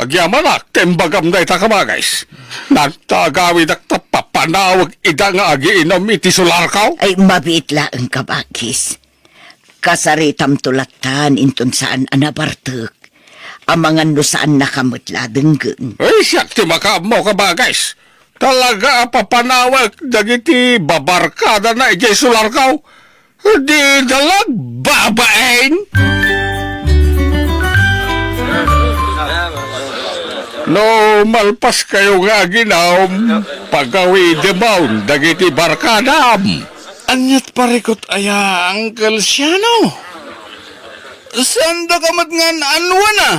Agyamanak, tembagam na ita ka ba, guys? Nagtagawid ak tapapanawag ida nga agiinom iti solar ka? Ay mabit laeng kabagis. Kasaritam tulatan inton saan anabartek. Amangan no saan nakamutla denggen. Ay, siyak ti makamo ka ba, guys? Talaga papanawag dagiti babarkada na ijay solar ka? Di dalag babain? No, malpas kayo nga ginaw, pagawi demaun, dagiti barkadam. Anyat parikot aya, Uncle Siano. Saan da kamat nga anwa na?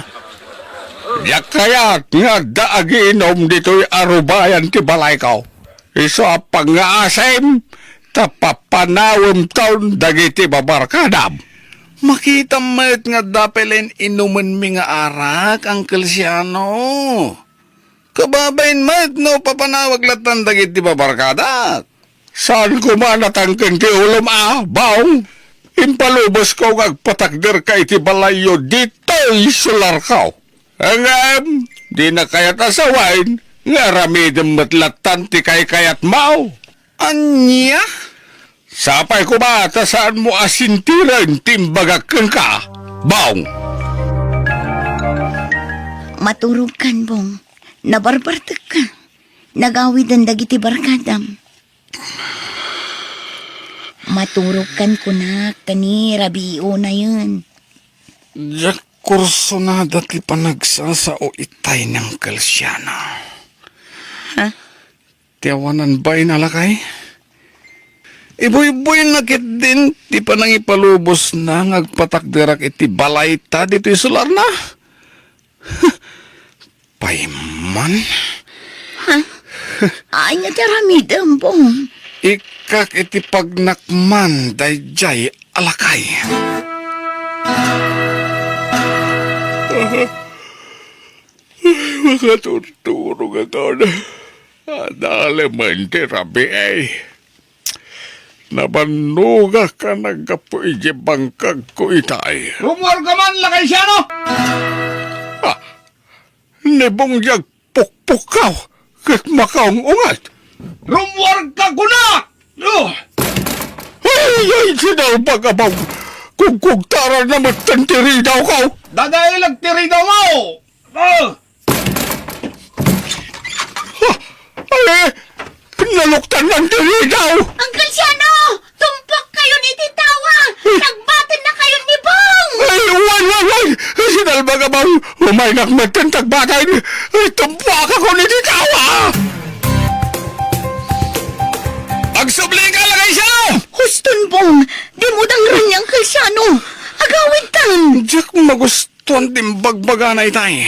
Yak kayat nga daaginom dito'y arubayan ti balay ko. Iso pang-aasim, tapapanawam taon dagiti babarkadam. Makita mayat nga dapelen inuman mi nga arak, Uncle Siano. Kababain mayat no papanawag latan dagiti babarkada. Saan ko manatangkan ti ulam baong? Impalubos ko ngagpatakder ka iti balayo dito'y solar ka. Angam, di na kayat asawain, nga ramidem matlatan ti kayat mau. Anya? Sapay ko ba, saan mo asintiran timbagakan ka, baong? Maturog kan, Bong. Nabarbartek ka. Nagawid ang dagiti barkadam. Maturog kan kunak, tani, rabio na yun. Diyak kurso na dati panagsasao itay ng kalsyana. Ha? Tiyawanan ba'y nalakay? Iboy-boy nakit din, di pa nang ipalubos na ngagpatakdirak iti balay ta dito isular na. Payman, Ay nga taramidam, Bong. ikak iti pagnakman dayjay alakay. Makatuturo ka doon. Adale man ti rabi ay. Nabanuga ka nagapo iji bangkag ko itay. Rumor ka man, lakay siya, no? Nibong jag pukpukaw kat makaong ungat. Rumor ka kuna! Oh! Ay, sinaw pag-abaw. Kung kugtara na matantiri daw ka. Dadailag tiri daw mo! Oh! Ay, naluktan ng tiri daw. Uncle Siano! Tumpak kayo ni Titawa! Nagbatin na kayo ni Bong! Ay, wan. Sinal pag-abaw. Umaynak matantag batay. Ay, tumpak ako ni Titawa. Agsubli ka, lakay siya, no? Huston, Bong! Di mo dangran niyang Uncle Siano! Agawid tang! Diyak magustuhan din bagbaga na itay.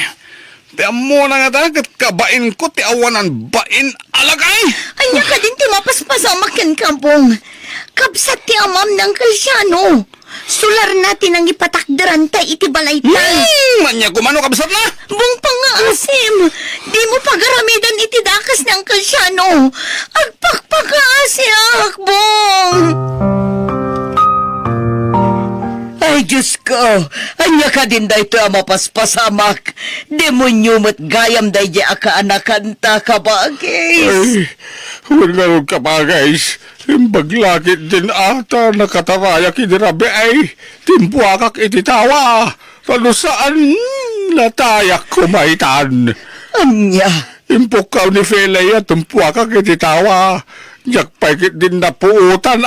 Ti amo na nga kat kabain ko ti awanan bain alagay. Anya ka din ti mapaspasamakan ka, Bong! Kabsat ti amam ng Uncle Siano! Sular natin ang ipatakdaran ta iti balay ta! Manya kumano kabsat na. Bong pangaasim! Di mo pagaramidan iti dakas ng Uncle Siano! Agpakpakaasiak, Bong! Ay, Diyos ko! Anya ka din da ito ang mapaspasamak. Demonyo mo't gayam da iti akaanakan ta kabagis. Ay, wala ka pa guys. Imbaglakit din ata nakataraya kinirabi ay. Timpuakak ititawa. Kano saan natayak kumaitan. Anya? Impukaw ni Felay at timpuakak ititawa. Yakpaikit din na puutan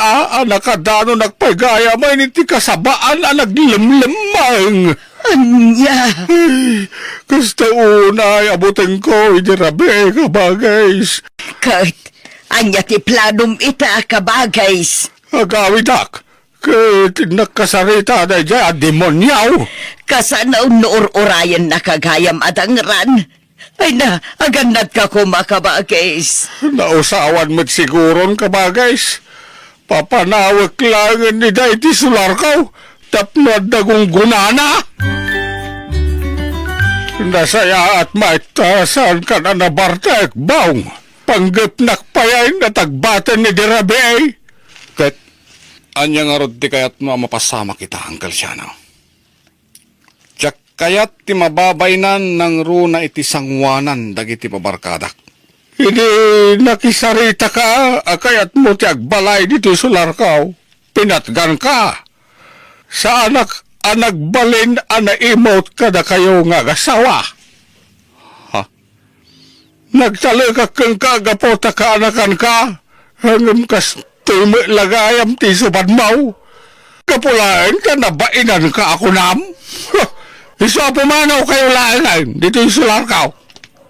nakadano nagpagaya may niti kasabaan naglimlimang. Anya? Ay, kasta unay abutin ko itirabi kabagays. Kahit anya ti planum ita kabagis. Agawidak, kat nakasarita na dyan, demonyaw. Kasanaw noor-orayan nakagayam adangran. Ay na, aganad ka kumakabagis. Nausawan mo't siguron kabagays. Papanawag lang ni Daiti Sularkaw, tapnod na kong gunana. Nasaya at maitasan ka na nabartek, baong. Panggap nakpayain na tagbatan ni Dirabey. Kat, anya nga rod di kayat mapasama kita, Uncle Siano. Tsak kayat ti mababainan ng runa iti sangwanan dagiti pabarkadak. Hindi nakisarita ka, kayat mo ti agbalay dito sularkaw. Pinatgan ka. Sa anak balin anaimot ka na kayo nga gasawa. Nagtalagak kang kagapota ka anakan ka, hanggang kas tumi lagayam ti subad mau. Kapulain ka na bainan ka ako nam? Iso pumanaw kayo lain dito yung sularkaw.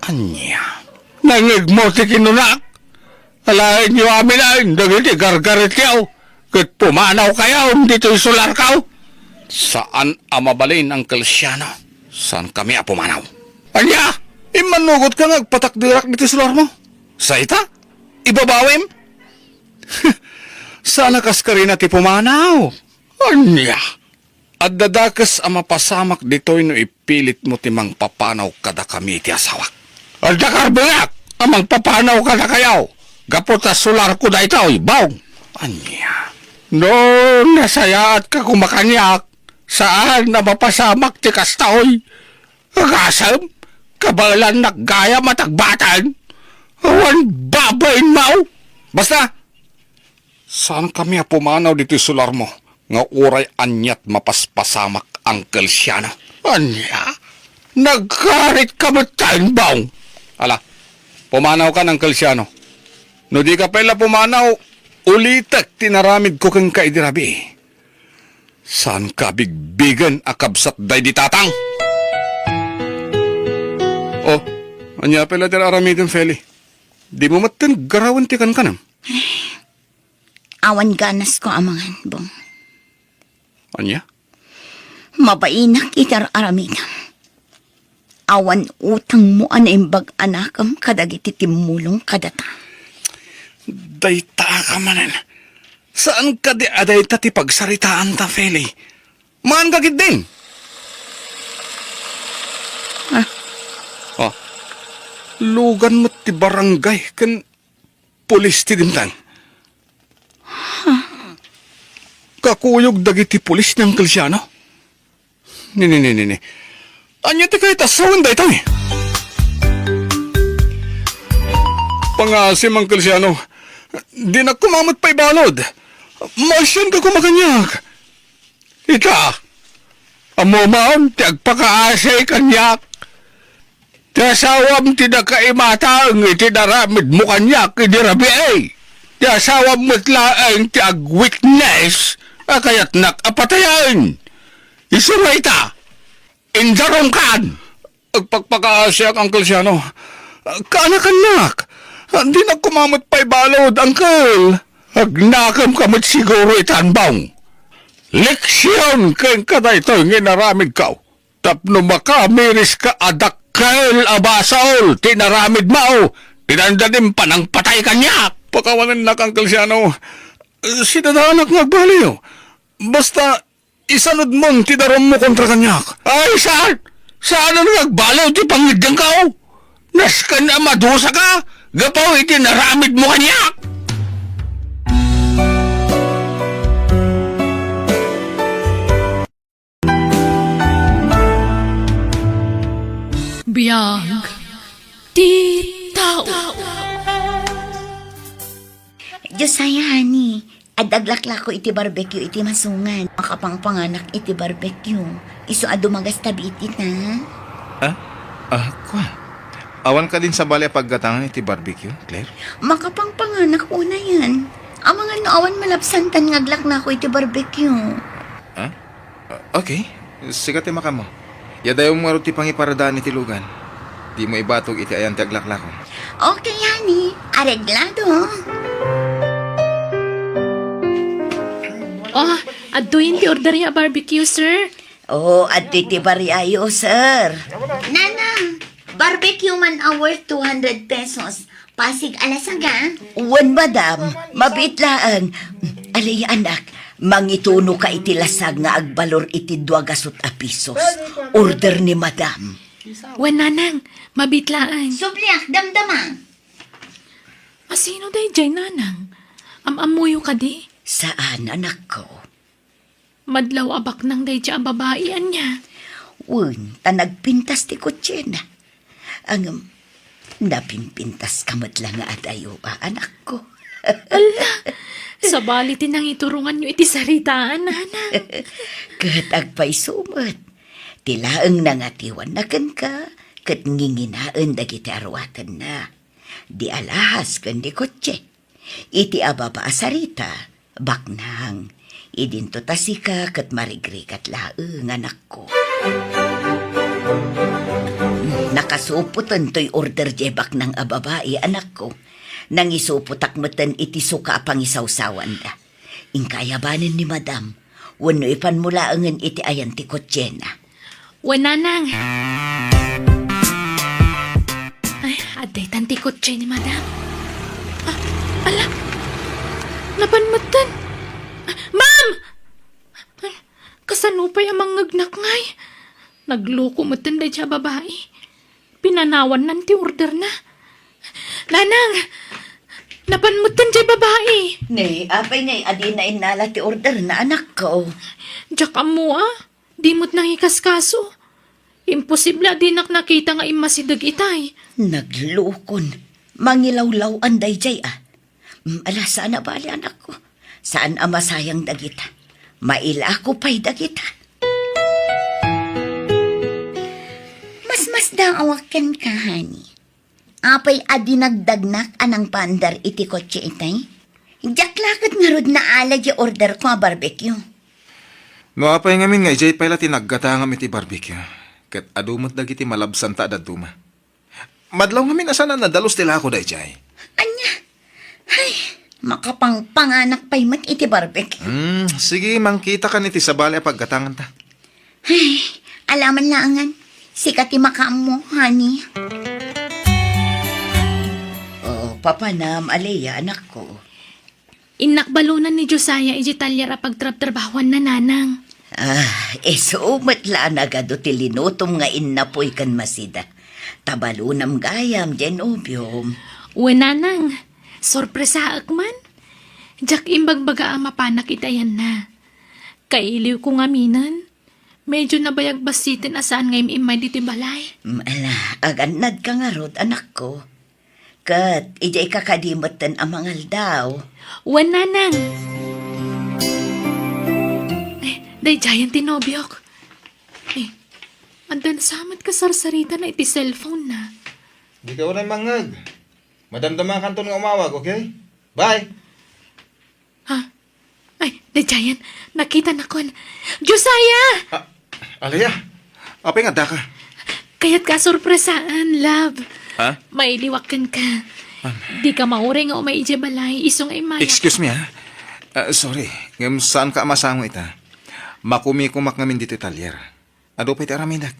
Anya? Nangigmo ti kinunak. Alain nyo amin ay, dagiti gargarit yaw. Kat pumanaw kayo dito yung sularkaw. Saan amabalin ang Kalsyano? Saan kami pumanaw? Anya? Imanugot ka ngagpatakdirak dito sular mo? Sa ita? Ibabawim? Sana kas ka rin ti pumanaw. Anya? At dadakas ang mapasamak dito'y no ipilit mo timang papanaw kada kami ti asawak. At dakarbungak amang papanaw kada kayaw. Gapot sa sular ko na ito'y bawng. Anya? No, nasayaat ka kumakanyak. Saan na mapasamak ti kastaoy? Agasam? Kabalan naggaya matagbatan. Awan babain mau. Basta, saan kami pumanaw dito sular mo? Nga uray anyat mapaspasamak ang Kalsyano. Anya? Nagkarit ka matayin baong? Ala, pumanaw ka ng Kalsyano. No di ka pala pumanaw, ulitak tinaramid ko kang kaidirabi. Saan ka bigbigan akabsat day di tatang? Oh, anya pala tira aramidin, Feli. Di mo matin garawan ti kan kanam. Awan ganas ko amangan, bong. Anya? Mabainak itar aramidam. Awan utang mo anaimbag anakam kadagiti timulong kadata. Dayta ka manan. Saan ka di aday ti pagsaritaan ta, Feli? Maan kagid din. Oh, lugan mo ti barangay kan pulis ti dimtan. Kakuyog dagiti pulis ng Kalsiano. Ni. Anya ti kahit asawan da ito eh. Pangasim ang Kalsiano. Di na kumamot pa ibalod. Masyan ka kumakanyak. Ika, amo maon ti agpakaasay kanyak. Ti asawam ti na kaimatang iti naramid mo kanyak iti rabi ay. Ti asawam mo't laang ti ag-witness kayat nakapatayan. Isuray ta. Indarong kan. Agpagpakaasay ang Kalsiano. Kaanak-anak. Di na kumamot pa ibalod, Uncle. Agnakam kamot siguro itanbang. Leksyon kang kaday ito nginaramid ka. Tapno makamiris ka adakkel abasol. Tinaramid mo. Tinandanim pa ng patay kanya. Pakawanan na kang Kalsiano. Sinadanak nagbaliw. Basta isanod mong tidarom mo kontra kanyak. Ay, saan? Saan ang nagbaliw ti pangidyang ka? Naskan na madusa ka? Gapaw iti naramid mo kanyak. Biyag, ti tao. Diyos saya, honey. Adaglakla ko iti barbecue iti masungan. Makapangpanganak iti barbecue. Iso adumagas tabi iti na. Kwa. Awan ka din sa balay paggatangan iti barbecue, Claire? Makapangpanganak una yan. Ang mga noawan malapsantan ngaglak na ko iti barbecue. Okay. Sigat maka mo. Yadayo mo ti pangiparadaan iti lugan. Di mo ibatog iti ayan ti aglaklako. Okay, honey. Areglado. Oh, aduin ti order niya barbecue, sir. Oh, at iti bariayo, sir. Nanang, barbecue man worth 200 pesos. Pasig alasaga. Wan, madam. Mabitlaan. Alay, anak. Mangituno ka iti lasag nga agbalor iti 2 pisos. Order ni madam. Wan nanang, mabitlaan. Subliak, damdama. Asino day jay nanang? Amamuyo ka di? Saan, anak ko? Madlaw abak nang day ang babaian niya. Un, nagpintas ti kutse na. Ang napimpintas kamat lang nga at ayo, anak ko. Sa balitin nang iturungan niyo iti saritaan, nanang. Kat agpay sumat. Tilaang nangatiwan na kan ka, kat nginginaan dagiti arwatan na. Di alahas kan di kutse. Iti ababa asarita, baknang. Idinto tasika kat marigrikat laeng anak ko. Nakasuputan to'y order jebak ng ababae anak ko. Nang isuputak matan iti suka pangisawsawan da. Ingkayabanin ni madam, wano ipanmulaangan iti ayan ti kotsena. Wan nanang. Ay, aday tantikot siya ni madam. Ala, napanmatan. Ma'am! Ay, kasanupay ang manggagnak ngay. Nagluko matan day siya babae. Pinanawan nanti order na. Nanang! Napanmutan siya babae. Nay, apay ngay, adi na inala ti order na anak ko. Diyak mo di mo't nang ikaskaso. Imposible adinak nakita nga imasidag itay. Naglukon. Mangilawlaw anday jay Ala, saan na bali anak ko? Saan ang masayang dagita? Maila ako pa'y dagita. Mas daw awaken ka, honey. Apay adi nagdagnak anang pandar iti kotse itay? Jaklakat nga rod na ala di order ko nga barbecue. No apay ngamin nga ijay pala tinaggatangam iti barbecue. Kat adumot dagiti malabsan ta daduma. madlaw ngamin asa na nadalos tila ako, Dayjay. Anya? Ay, makapangpanganak pa'y mat iti barbek. Sige, mangkita ka niti sa bali pagkatangan ta. Ay, alaman laangan. Sikat ti makaam mo, honey. Oh, papanam, Alea, anak ko. Inakbalunan ni Josiah iti talyara pagtrab-trabawan na nanang. Sumatla na gado ti linutom nga innapoy kan masida. Tabalunam gayam, Genobium. Nanang, sorpresa akman. Jak imbagbaga ang mapanak itayan na. Kailiw ko nga minan. Medyo nabayag basitin asaan ngayong imay diti balay. Aganad ka nga rod, anak ko. Kat, ijay kakadimatan ang mangal daw. Nanang. Day giant tinobyok. Andan samat ka sarsarita na iti cellphone na. Di ka unay mangag. Madamdaman kanton nga umawag, okay? Bye! Ha? Ay, Day giant, nakita na kon. Josiah! Alea, apay nga da ka. Kaya't ka sorpresaan, love. Ha? Mailiwakan ka. Di ka maure nga umay ije balay. Isong ay maya. Excuse me, ha? Sorry, ngam saan ka masango ita? Makumikumak ngamin dito talyer. Ado pa'y taraminag.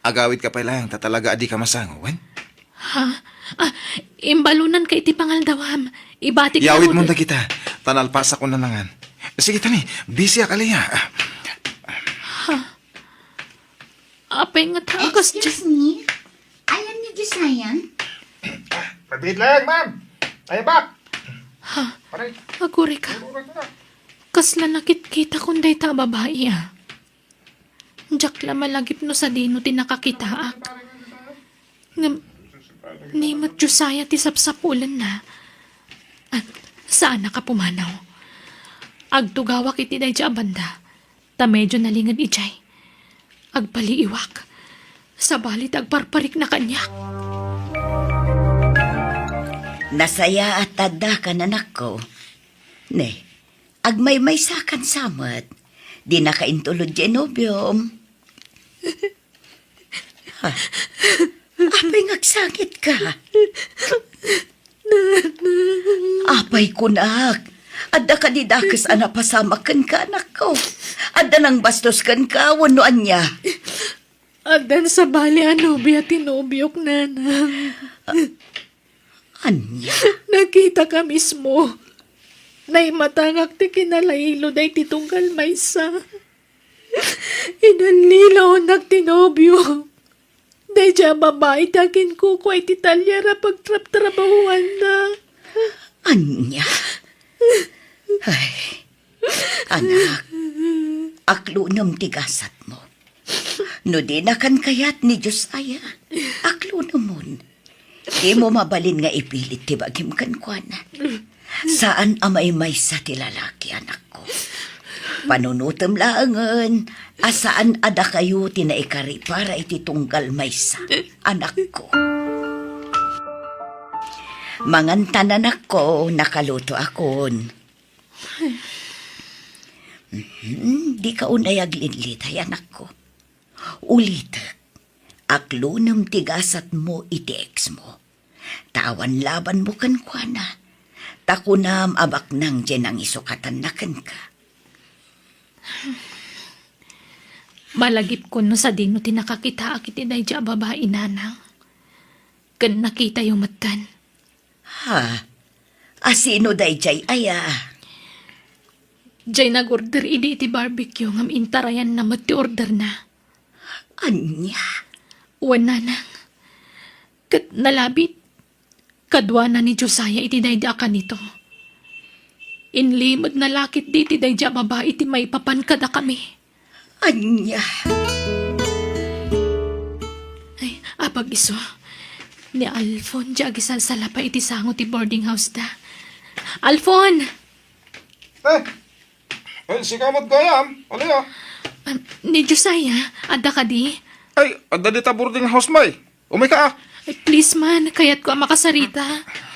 Agawid ka pa lang, tatalaga adi ka masango, wen? Ha? Imbalunan ka iti pangaldawam. Ibati ka Yawid mo- mo na kita. Tanalpas ako na nangan. Sige, tani. Busy ak, Alea. Apay nga takas Excuse me? Alam ni Josiah? Mabit lang, ma'am. Ay, bak. Aguri ka. Kasla nakit-kita kunday ta babae Diyak la malagip no sa dino ti nakakitaak. Nimot Josiah ti sapsapulan na. Saan na ka pumanaw? Agtugawak iti day dya banda. Ta medyo nalingad ijay. Agpaliiwak. Sa balit agparparik na kanyak. Nasaya at tada ka, anak ko. Ne, agmay-may sakan samat. Di nakaintulod, Genobium. Apay ngagsangit ka. Apay kunak. Adda ka di dakas anapasamakan ka, anak ko. Adda nang bastos kan ka, wanuan niya. Adan sa bali anobi at tinubyok nanang. Anya? Nakita ka mismo. Naimatangak ti kinalailo day titunggal maysa. Inanlilaw nagtinobyo. Day dya babae takin kuko ay titalyara pagtrap-trabahuan na. Anya? Ay, anak, aklunam tigasat mo. No di na kan kayat ni Josiah, aklunam mon. Di mo mabalin nga ipilit ti bagim kan kuana. Saan amay-may sa ti lalaki, anak ko? Panunutom laangan, asaan ada kayo tinaikari para iti tunggal maysa, anak ko. Mangantanan ako, nakaluto akon. Di ka unay aglinlitay, anak ko. Ulit, aklunam tigasat mo iti ex mo. Tawan laban mo kan kuana. Takunam abak nang dyan ang isukatan na kan ka. Malagip ko no sa dino tinakakita akiti day dya babae nanang. Kan nakita yung matan. Ha? Asino day jay aya? Diyay nag-order idi iti barbecue ngam intarayan na mati order na. Anya? Nanang. Kat nalabit. Kadwa na ni Josiah iti dayda ka nito. Inlimod na lakit di iti dayda babae iti may papankada kami. Anya? Ay, apag iso. Ni Alfon, diya gisalsala pa iti sango ti boarding house da. Alfon! Si kamot gayam. Alea. Ni Josiah, ada ka di? Ay, adda di ta boarding house, may. Umay ka, Ay, please man, kaya't ko ang makasarita.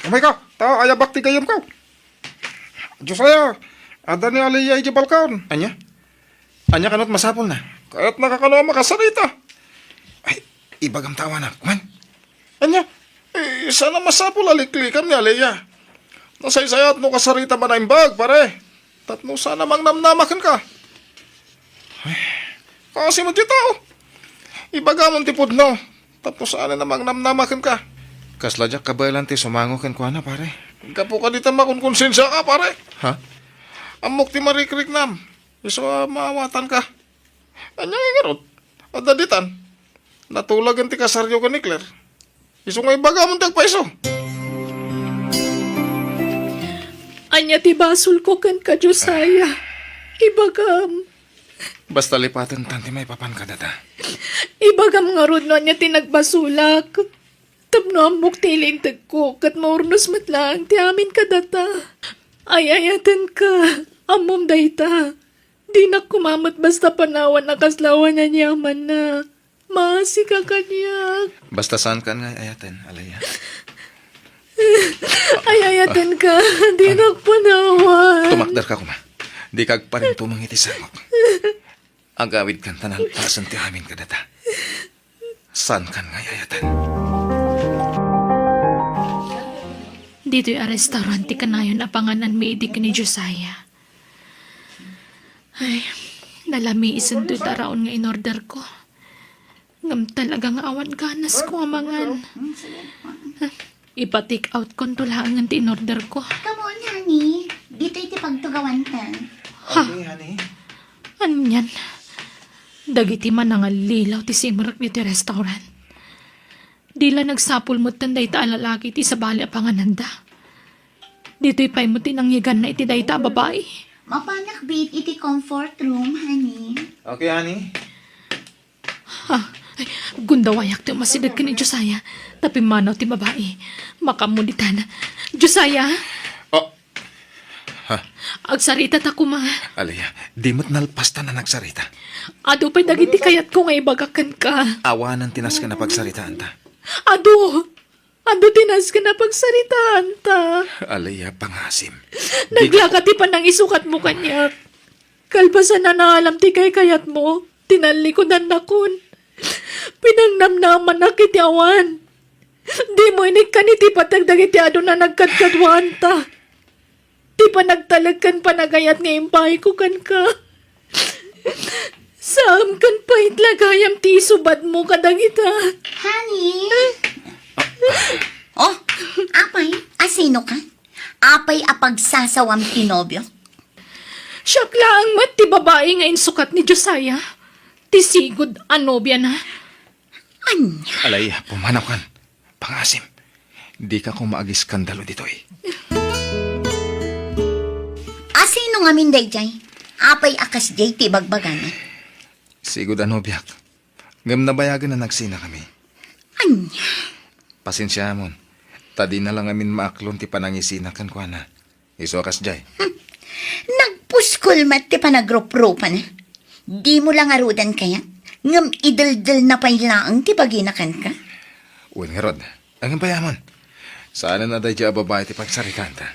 Umay ka. Ta, ayabak ti gayam ka. Josiah, adda ni Alea iti balkaon. Anya? Anya kanot masapol na. Kaya't nakakano makasarita. Ay, ibagam tawa na. Man. Anya? Isa na masapol aliklikan niya, Leia. Nasaysayat no kasarita ba na imbag, pare? Tatno sana mang namnamakan ka. Ay, kasi mo dito. Ibaga mong tipod no. Tapos sana namang namnamakan ka. Kasladyak ka ba ilang ti sumango kan kuana, pare? Kapo ka dito makunkonsensya ka, pare. Ha? Amok ti marikrik nam. Iso maawatan ka. Anyang ingarot. O daditan. Natulagan ti kasaryo ka ni Claire. Iso nga ibaga mong tagpaiso. Anya ti basol ko kan ka, Josiah. Ibagam. Basta lipatan tanti may papan ka data. Ibagam nga ron no anya ti nagbasulak. Tapno amok ti ilintag ko kat maurnos matlang ti amin ka data. Ayayatan ka. Amom dayta. Di na kumamot basta panawan na kaslawan na niyaman na. Maasi ka kanyak. Basta saan ka nga ayaten, Alaya. Ayayatan ka. Di na panawan. Tumakdar ka kuma. Di kag pa rin tumangiti sangok. Agawid kan tanan pasan ti amin ka data. Saan kan nga ayatan? Dito'y a restaurant ti kanayon apanganan mi idik ni Josiah. Ay, nalami isan doon taraon nga in-order ko. Ngam talaga nga awan ganas ko amangan. Ipa-take out ko tulaangan ti in-order ko. Come on, honey. Dito iti pagtugawan ta. Okay, honey. Ano yan? Dagiti man nga lilaw ti simrak dito restaurant. Di la nagsapul mo tanday ta alalaki ti sabali apangananda. Dito'y pay mo tinangyagan na iti dayta babae. Mapanak bit iti comfort room, honey. Okay, honey. Ay, gundawayak ti masidag ka ni Josiah. Tapi manaw ti babae. Makamuditan. Josiah, Oh. Ha? agsarita ta kuma. Alaya, di mo't nalpasta na nagsarita. Ado pa'y dagiti kayat ko nga ibagakan ka. Awanan tinas ka na pagsaritaan ta. Ado tinas ka na pagsaritaan ta. Alaya, pangasim. Naglakati pa nang isukat mo kanya. Kalpasan na naalam ti kay kayat mo. Tinalikodan na kun. Pinangnamnaman na kiti awan. Di mo inik ka ni ti patagdagiti ado na nagkadkadwan ta. Di pa nagtalagkan panagayat nga impay ko kan ka. Saam kan pa itlagayam ti subad mo kadagita. Honey? Oh, apay, asino ka? Apay apagsasawam tinobyo? Siyak lang mat ti babae nga insukat ni Josiah. Ti sigod anobya na. Anya? Alaya, pumanaw kan. Pangasim. Di ka kung maagi-skandalo dito eh. Asino nga min dayjay? Apay akas jay ti bagbagana. Sigod ano biyak. Ngam nabayagan na nagsina kami. Anya? Pasensya mon. Tadi na lang amin maaklon ti panangisina kan kwa na. Iso akas jay. Nagpuskol mat ti panagropro pa na. Di mo lang arudan kaya? Ngam idaldal na pailaang ti paginakan ka? Uwan nga rod. Ang bayamon. Sana na dahi dya babae ti pagsaritaan ta.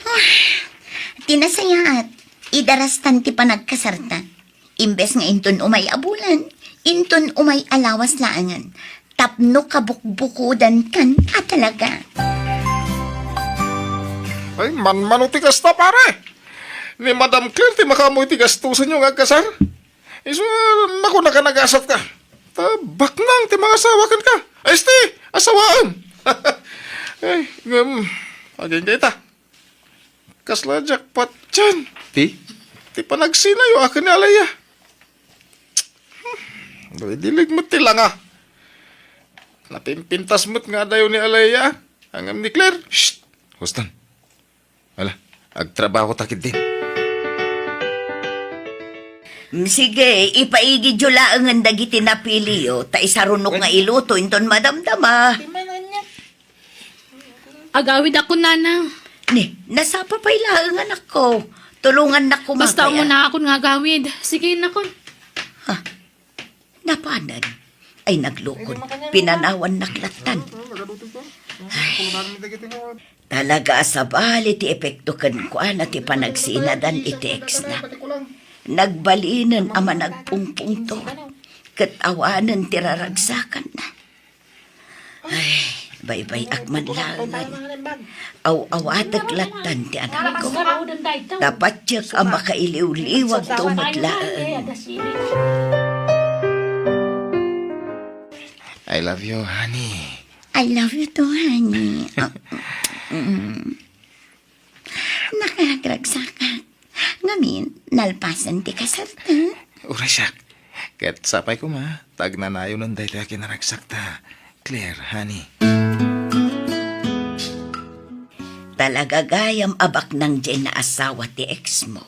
Tinasaya at idarastan ti panagkasarta. Imbes nga inton umay abulan, inton umay alawas laangan. Tapno kabukbukudan kan at talaga. Ay, man tigas na pare. Ni Madam Claire ti makamoy ti gastusan yung agkasar. Iso, naku nakanagasat ka. Tabak nang ti mga asawakan ka. Ay, sti, asawaan. Ay, agay dita. Kasla jackpot dyan. Ti panagsinayo akin ni Alaya. Dilig mo ti lang ah. Napimpintas mo't nga dayo ni Alaya. Hangam ni Claire. Shh! Huston. Wala, agtrabaho takid din. Sige, ipaigi jula ang dagiti napili yo. Ta isarunok nga iluto inton madamdama. Agawid ako nanang. Ni, nasapa pa ilang anak ko. Tulungan na kumakaya. Basta mo na ako nga gawid. Sige na kon. Napanan. Ay naglukon. Pinanawan naklatan. Talaga sa bali ti epekto kan ko na ti panagsinadan iti ex na. Nagbalinan ama nagpungpung to. Katawanan ti raragsakan na. Ay, Baybay akman langan. Aw-awatag latan ti anak ko. Dapat siya ka makailiw-liwag tumutlaan. I love you, honey. I love you too, honey. Nakagragsa ka. Ngamin, nalpasan ti kasarta. Ura siya. Ket sapay ko ma. Tag na nayo nun dahi tayo kinaragsakta. Claire, honey. Talaga gayam abak ng dyan na asawa ti ex mo.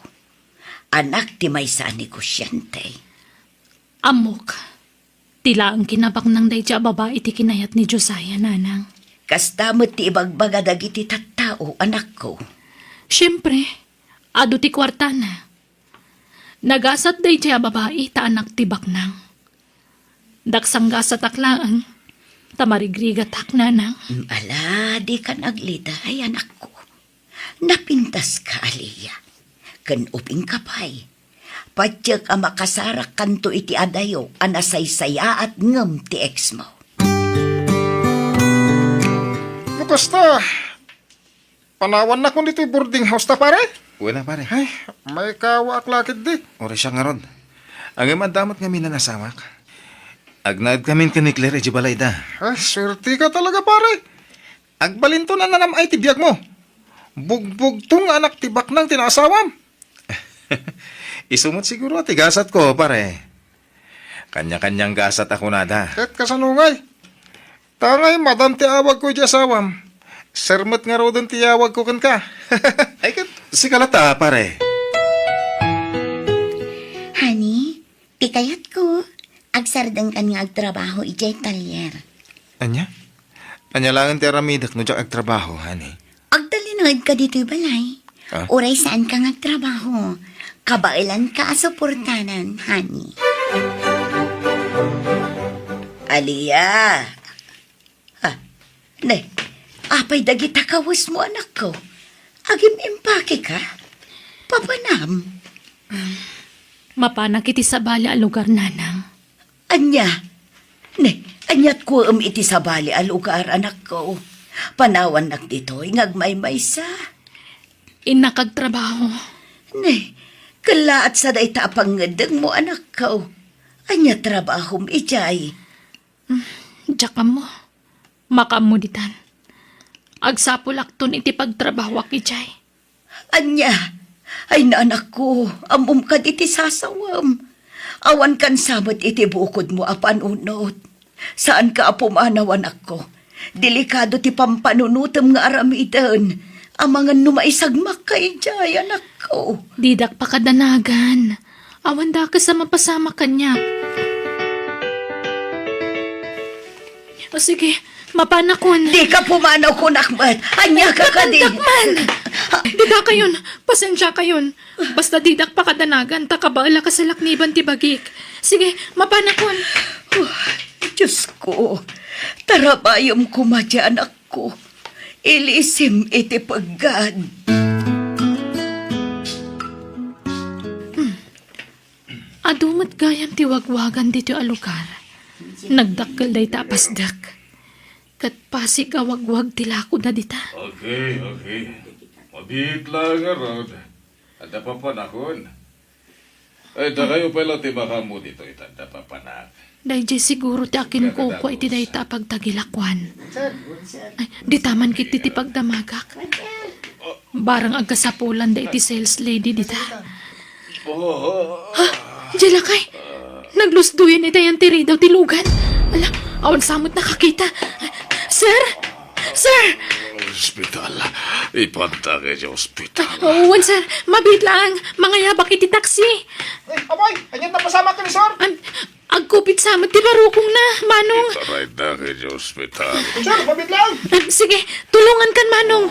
Anak ti may sa negosyante. Amok. Tila ang kinabak ng dayja babae ti kinayat ni Josiah, nanang. Kasta mo ti ibagbaga dagiti tattao, anak ko. Siyempre, ado ti kwarta na. Nagasat dayja babae ta anak ti baknang. Daksang gasat aklaan. Tamarigrigatak, nanang. Ala, di ka naglida, ay anak ko. Napintas ka, Aliyah. Kan uping kapay. Padyak ang makasarak kanto iti adayo, anasaysaya at ngam ti ex mo. Basta, panawan na kung dito boarding house ta pare. Wala pare. Ay, may kawa aklakit di. Ora siya nga ron. Ang imadamot nga minanasamak. Agnad kami ka ni Claire Ejibalay da. Ay, swerte ka talaga pare. Agbalinto na nanam ay tibiyag mo. Bugbog tong anak tibak ng tinasawam. Isumot siguro at igasat ko pare. Kanya-kanyang gasat ako nada. Ket kasanungay. Tangay madam ti awag ko di asawam. Sermet nga raw doon ti awag ko kan ka. Ay ket si kalata pare. Honey, tikayat ko. Agsardang kan nga agtrabaho ijay talyer. Anya? Anya lang ti aramidak no jak agtrabaho, honey. Agdalinod ka dito balay. Ah? Uray saan ka agtrabaho? Kabailan ka asuportanan, honey. Aliyah. Ne, apay dagita kawas mo anak ko. Agim impake ka. Papanam. Mapanak iti sa bali a lugar, nanang. Anya. Ne, anyat ko iti sa bali a lugar anak ko. Panawan nak dito, ingagmay-may sa. Inakagtrabaho. Ne, kalaat sa dayta pangadang mo anak ko. Anya trabahom ijay. Diyak mo. Makamuditan. Agsapulakton iti pagtrabaho ijay. Anya, ay naanak ko, amum ka iti sasawam. Awan kan samot iti bukod mo apan unot. Saan ka apumanawan ako? Delikado ti pampanunutam nga aramidan. Amangan numaisagmak kay jay, anak ko. Didak pa kadanagan. Awan da ka sa mapasama kanya. O sige, mapanakon. Di ka pumanaw ko, nakmat. Anya ka ka din. Takman! Di ka kayon. Pasensya kayon. Basta didak pa kadanagan, takabala ka sa lakniban ti bagik. Sige, mapanakon. Diyos ko, tarabayom kumadya anak ko. Ilisim iti paggad. Adumat gayam ti wagwagan dito a lugar. Nagdakkel day tapasdak. Kat pasig awagwag tilako na dita. Okay. Mabit lang nga rod. Ada pa panahon. Ay, da kayo pala ti makamu dito itanda pa panak. Dahil siguro ti akin ko iti day pagtagilakwan. Ay, di taman kiti ti pagdamagak. Barang agkasapulan da iti sales lady dita. Ha? Jelakay, naglusduyan ita yan tiri daw tilugan. Ala, awan samot nakakita. Sir? Sir? Hospital. Ipanta kayo sa hospital. Wan sir, mabit lang. Mga yabak iti taksi. Eh, abay, anyan na pasama ka ni Sor. Agkupit samot ti barukong na, Manong. Itaray na kayo sa hospital. Sor, mabit lang. Sige, tulungan kan, Manong.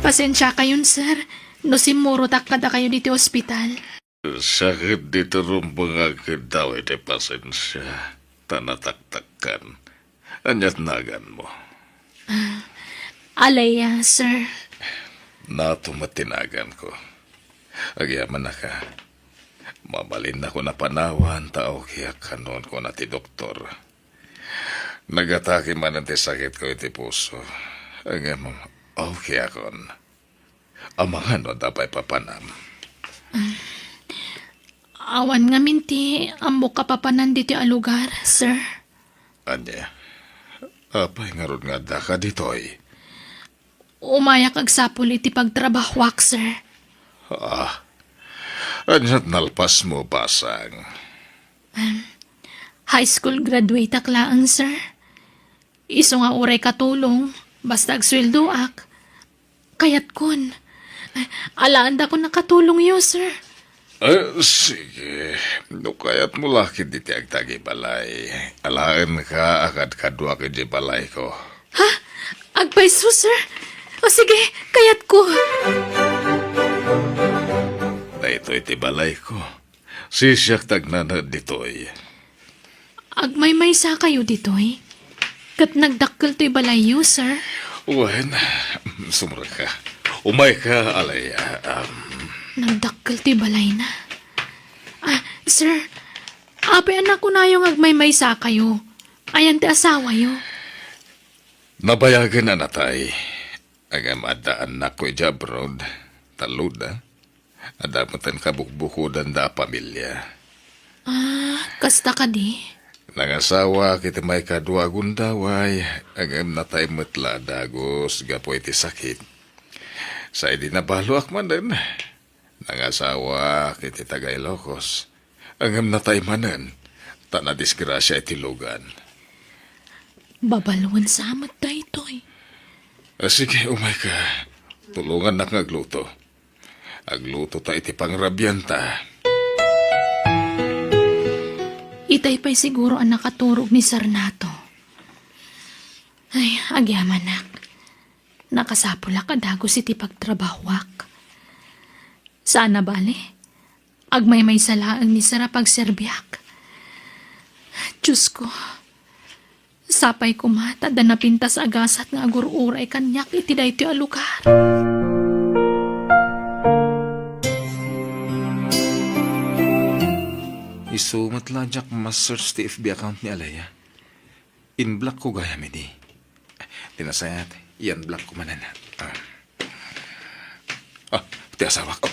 Pasensya kayon, sir. No simuro takada kayo dito ospital. Sakit dito rin mga daw iti pasensya. Tanataktakan. Anyat nagan mo. Alaya, sir. Natumatinagan ko. Agyaman na ka. Mabalin na ko na panawan tao kaya kanon ko na ti doktor. Nagatake man ang sakit ko iti puso. Ang okay akon. Amangan no dapat papanam. Awan nga minti, amo ka papanan dito a lugar, sir. Anya, apay nga ron nga daka ditoy. Umaya kag sapul iti pagtrabahwak, sir. Anyat nalpas mo pasang. High school graduate aklaan, sir. Iso nga uray katulong, basta agsweldo ak. Kayat kun. Alaan da ko nakatulong yo, sir. Sige. No kayat mo laki diti agtagi balay. Alaan ka akad kadwa ki di balay ko. Ha? Agpaiso, sir? O sige, kayat ko. Dahito iti balay ko. Sisyak tagnanad ditoy. Agmay-may sa kayo ditoy. Kat nagdakkel to'y balayo, sir. Wen, sumra ka. Umay ka, alay. Nagdakkel to'y balay na. Sir, ape anak ko na yung agmay-may sa kayo. Ayan ti asawa yo. Nabayagan na natay. Agam adaan na ko abroad. Taluda. Adamatan kabukbukudan da pamilya. Kasta ka di. Nangasawa kita may kadwa gundaway. Agam natay metla dagos gapo iti sakit. Sa di nabalo akman din. Nangasawa kiti tagay lokos. Agam natay manen. Ta na disgrasya iti lugan. Babaluan sa amat da ito'y. Sige, umay ka. Tulungan na ngagluto. Agluto ta iti pangrabyan ta. Itay pa'y siguro ang nakaturog ni Sarnato. Ay, agyamanak. Nakasapula ka dagos iti pagtrabahwak. Sana bale? Agmay-may salaang ni Sara pagserbiak. Diyos ko. Sapay kumata da napintas agasat nga agururay kanyak iti dayto a lugar. Isumat lang jak ma-search ti FB account ni Alaya. In-block ko gaya mi di. Tinasayat, iyan block ko manan. Ti asawa ko.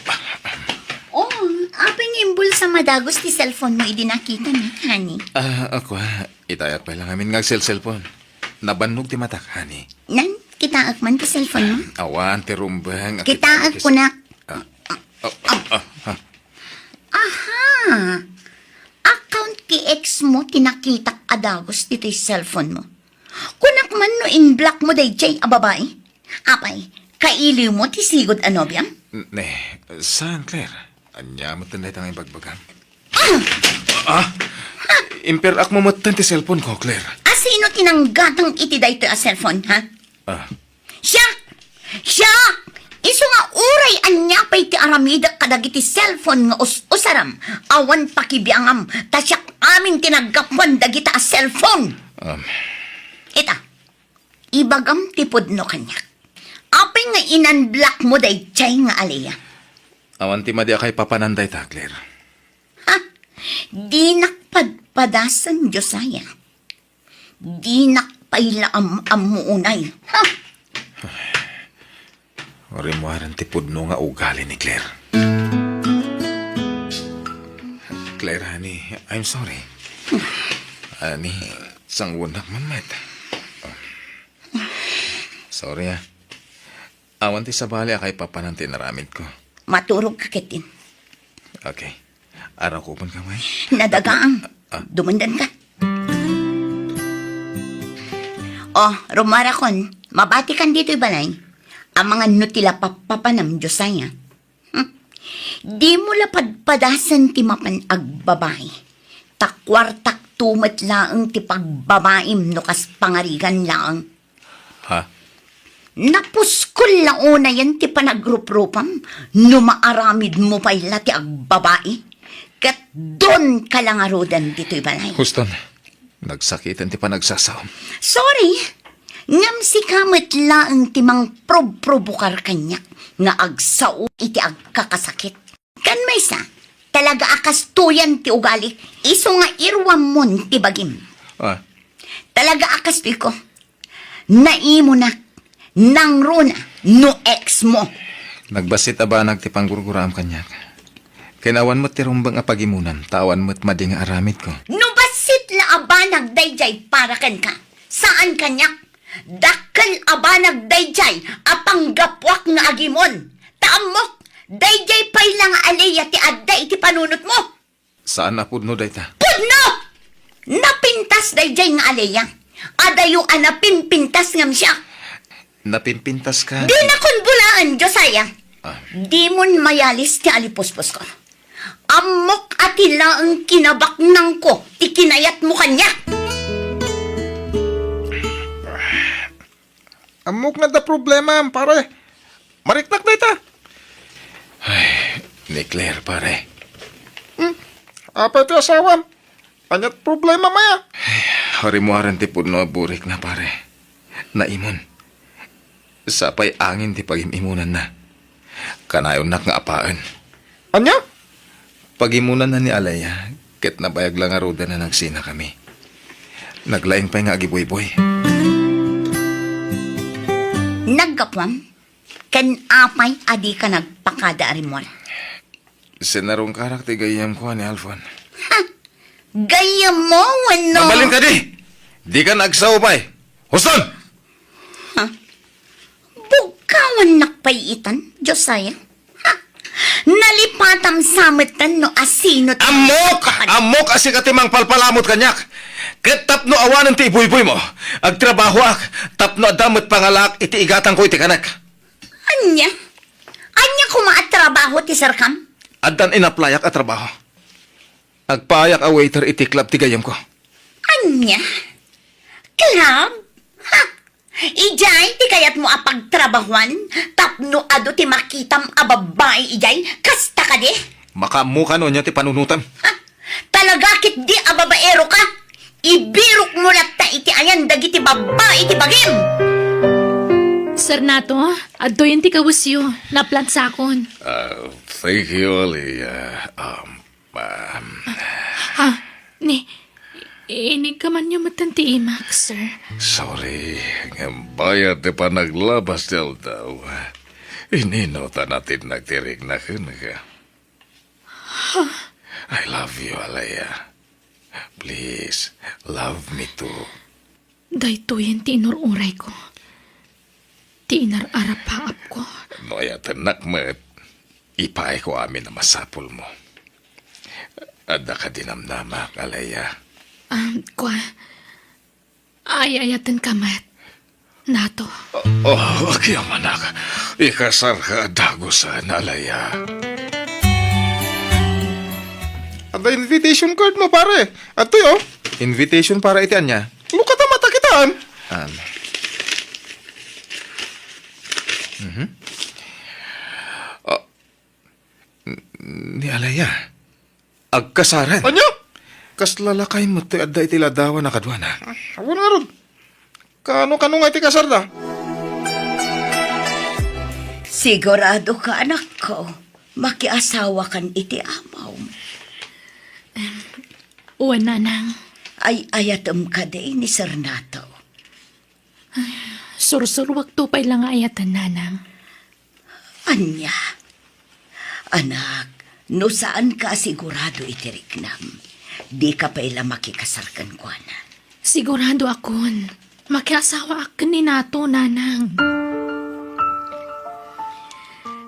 Oh, apay nga imbul sa madagos ti cellphone mo idinakita na, honey. Ako itayat pa lang amin nga cellphone. Nabannog ti matak, honey. Nan, kitaak man ti cellphone mo. Awan, ti rumbang. Kitaak ko na. Aha! Account ki ex mo tinakita adagos dito yung cellphone mo. Kunak man no in-block mo day jay a babae. Apay, kailiw mo ti sigod anobyang? Ne, saan, Claire? Anya mo tanay tangay bagbagang. Imperak mo matan ti cellphone ko, Claire. Sino tinanggatang iti dayto a cellphone, ha? Siya! Siya! Iso nga uray anya pa'y ti aramida kadagiti cellphone nga usaram. Awan pakibiangam, tasyak amin tinaggapuan dagita a cellphone. Ita, ibagam tipod no kanya. Apay nga inan-block mo day chay nga alaya. Awan ti madi akay papananday ta, Claire. Ha? Di nakpadpadasan, Josiah. Di nakpaila amuunay. Ha? Orimuaran ti pudno nga ugali ni Claire. Claire, honey, I'm sorry. Honey, sangwunak man met. Sorry, Awan ti sabali akay papanan tinaramid ko. Maturog ka kitin. Okay. Araw ko man kamay. Nadagaang. Dumundan ka. Oh, Romarakon, mabati kan dito'y balay. Ang mga nutila papapanam, Josiah. Di mo lapadpadasan ti mapan agbabae. Takwartak tumat laang ti pagbabaim no kas pangarigan laang. Ha? Napuskol lang una yan ti panagrup-rupam no maaramid mo pa ila ti agbabae. Kat doon ka lang arudan dito'y balay. Houston, nagsakitan ti panagsasaw. Sorry. Ngam si kamit laang timang prob-probukar kanyak nga agsao iti agkakasakit. Kan may sa, talaga akas tuyan ti ugali, iso nga irwam mon ti bagim. Talaga akas ko. Naimo na. Nangro na. No ex mo. Nagbasit aba nagtipang gurguraam kanyak. Kinawan mo't tirumbang apagimunan, tawan mo't mading aramid ko. No basit la aba nagdayjay para kan ka. Saan kanyak? Dakal aba nagdayjay apang gapwak nga agimon. Taamok. Dayjay pay lang aleya ti adda iti panunot mo. Saan na pudno dayta? Pudno! Napintas dayjay nga aleya. Adayo anapinpintas ngam siya. Napimpintas ka. Di na kun bulaan, Josiah. Ah. Di mon mayalis ti alipuspos ko. Amok atila ang kinabaknang ko, ti kinayat mo kanya. Amok na da problema, pare. Mariknak dayta. Ay, ni Claire, pare. Apa ito asawam? Anyat problema maya. Harimuaran ti pudno burik na, pare. Naimon. Sapay angin ti pagimimunan na. Kanayon nak nga apaan. Anya? Pagimunan na ni Alaya, ket nabayag lang nga roda na nagsina kami. Naglaing pa nga agiboy-boy. Nagkapwam, kan apay adi ka nagpakada arimol. Sinarong karak ti gayam ko ni Alfon. Gaya mo, ano? Mabalin ka di! Di ka nagsaupay! Huston! Bukawan nakpayitan, Josiah. Ha? Nalipatam samatan no asinot. Amok! Amok asi ka timang palpalamot kanyak! Ket tapno awanan ti ibuy-buy mo. Agtrabaho ak, tapno adamot pangalak iti igatan ko iti kanak. Anya? Anya kumaatrabaho ti sarkam? Adan inaplayak at trabaho. Agpayak a waiter iti club ti gayam ko. Anya? Club? Ha? Ijay, ti kayat mo apagtrabahuan? Tapno ado ti makitam a babae ijay? Kasta ka di? Makamuka no niya ti panunutan. Ha? Talaga kit di a babaero ka? Ibirok mo ta iti ayan dagiti babae iti bagim! Sir Nato, adto yun ti kawasyo, naplansakon. Thank you, Aliyah. Ha? Inig ka man yung matanti Max, sir. Sorry, ang bayad di pa naglabas del daw. Ininota natin nagtirig na ka. I love you, Aliyah. Please, love me too. Dahito yan ti inururay ko. Ti inararapaap ko. Noya tanak met, ipay ko amin na masapol mo. Ada ka dinamnamak, Aliyah. Kwa, ayayatan ka, Matt. Nato. Oh, kaya manak. Ikasar ka dagusan, Aliyah. Ada invitation card mo, pare. Ato yo. Invitation para iti anya. Luka ta mata kitaan. Ni Alaya. Agkasaran. Anya? Kas lalakay mo ti adda iti ladawa na kadwana. Awan nga ron. Kano nga iti kasarda? Sigurado ka, anak ko. Makiasawa kan iti amaw. Uwan, nanang. Ay ayatom ka din ni Sir Nato. Sursurwag tupay lang ayatan, nanang. Anya, anak, no saan ka sigurado iti rignam? Di ka pa ila makikasarkan ko na. Sigurado akon. Makiasawa akin ni Nato, nanang.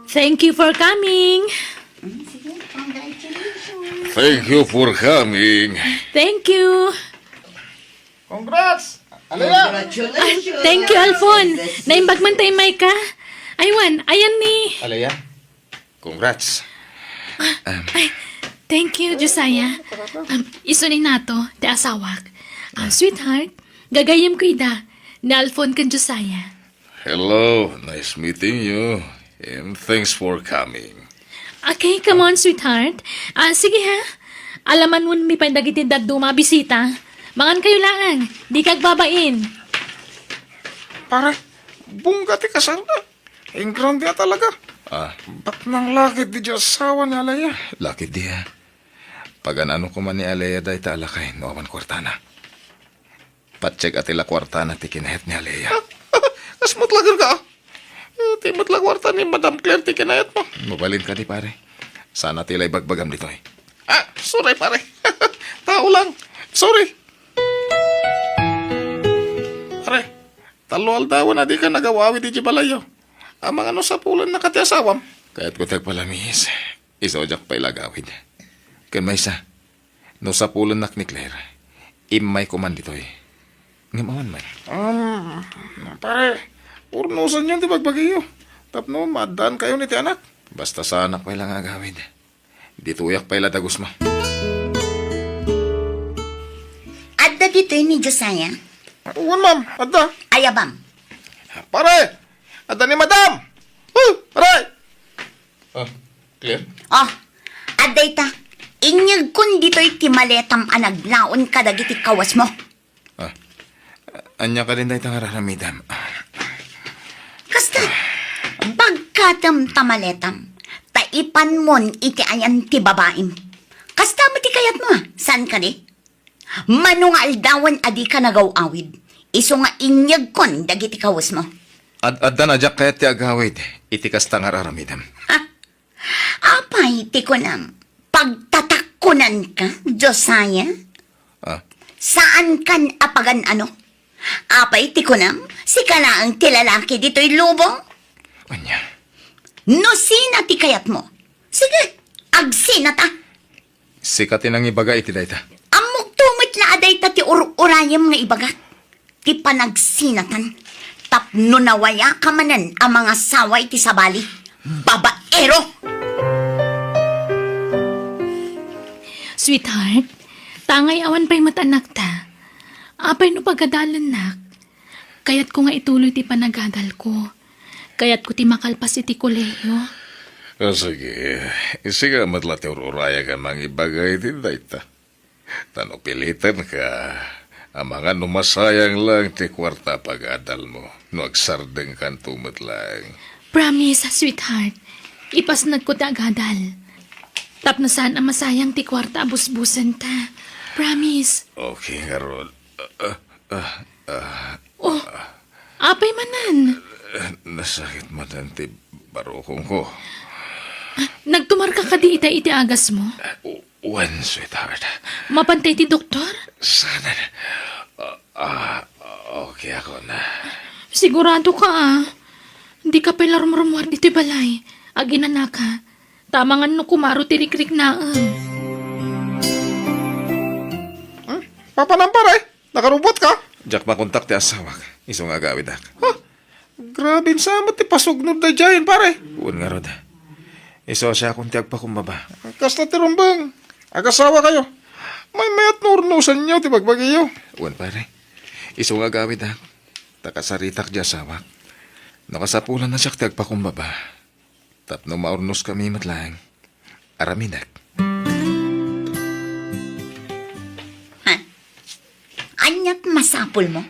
Thank you for coming. Thank you for coming. Thank you. Congrats! Aliyah! Thank you, Alfon. Naimbag man tayo, Maika. Aywan, ayan ni. Alaya, congrats. Ay, thank you, Josiah. Iso ni Nato, ti asawak. Sweetheart, gagayam ko ida. Ni Alfon kan Josiah. Hello, nice meeting you. And thanks for coming. Okay, come on, sweetheart. Sige ha. Alaman mo mi pandagiti daddo mabisita. Mangan kayo lang. Di kagbabain. Pare, bungga ti kasarda. Ang grande talaga. Ba't nang lakit di asawa ni Alaya? Lakit diya. Pag anano ko man ni Alaya dahi ta alakay, no awan kwartana. Patsek at ila kwarta na tikinahit ni Alea. Kasmot lagar ka. Timot lang kwarta ni Madam Claire ti kinayat mo. Mabalin ka di pare. Sana tila ibagbagam dito eh. Sorry pare. Tao lang. Sorry. Pare, talo aldawan na di ka nagawawi di Jibalayo. Ang mga no sa pulan na katiasawam. Kaya't ko tagpalamis. Isojak pa ilagawid. Kan may isa. No sa pulan nak ni Claire. Imay kuman dito eh. Ngamawan man. Pare, urnusan yan di bagbagiyo. Tapno, madan kayo ni ti anak. Basta sa anak pa ilang agawid. Dituyak pa ila dagos mo. Adda dito ni Josiah. Uwan ma'am, adda. Ayabam. Pare, adda ni madam. Pare. Claire? Oh, aday ta. Inyag kun dito iti maletam anaglaon kadagiti kawas mo. Anya ka din dahi tangararamitam. Kasta, bagkatam tamaletam, taipan mon iti ayan ti babaim. Kasta mo ti kayat mo, san ka di? Manong aldawan adi ka nagaw-awid. Iso nga inyag kon dagiti kawas mo. Adda na jak kaya ti agawid. Itikas tangararamitam. Apay ti ko nam, pagtatakunan ka, Josiah? Saan kan apagan ano? Apay ti ko nam, si kalaang ti lalaki dito'y lubong? Anya? No sina ti kayat mo? Sige, agsina ta. Sikatin ang ibaga iti dahi ta. Amok tumit la aday ta ti urayam nga ibagat. Ti panagsinatan. Tapno nawaya ka manan ang mga saway ti sabali. Babaero! Sweetheart, tangay awan pa'y matanak ta. Apay no pagadalan nak. Kaya't ko nga ituloy ti panagadal ko. Kaya't ko ti makalpas iti koleyo. Sige. Sige, matla ti ururaya ka mga ibagay din dayta. Tano pilitan ka. Ang mga numasayang lang ti kwarta pag-adal mo. No agsardeng kan tumat lang. Promise, sweetheart. Ipasnag ko ti agadal. Tap na saan ang masayang ti kwarta abusbusan ta. Promise. Okay, Harold. Oh, apay manan. Nasakit man ang ti barukong ko. Nagtumar ka kadi iti agas mo. One, sweetheart. Mapantay ti doktor? Sana. Okay ako na. Sigurado ka Hindi ka pala rumrumwar dito balay. Agina ka. Tamangan no kumaro tirik-rik na Papa ng pare, nakarubot ka. Jak makontak ti asawak. Isong agawid ak. Grabe sama ti pasugnod na dyan, pare. Uwan nga rod. Iso siya kung tiag pa kumbaba. Kasta ti rumbang. Agasawa kayo. May mayat nurnusan nyo, ti bagbagiyo. Uwan pare. Isong agawid ak. Takasaritak di asawak. Nakasapulan na siya tiag pa kumbaba. Tapno maurnos kami matlang. Araminak. Anyat masapul mo?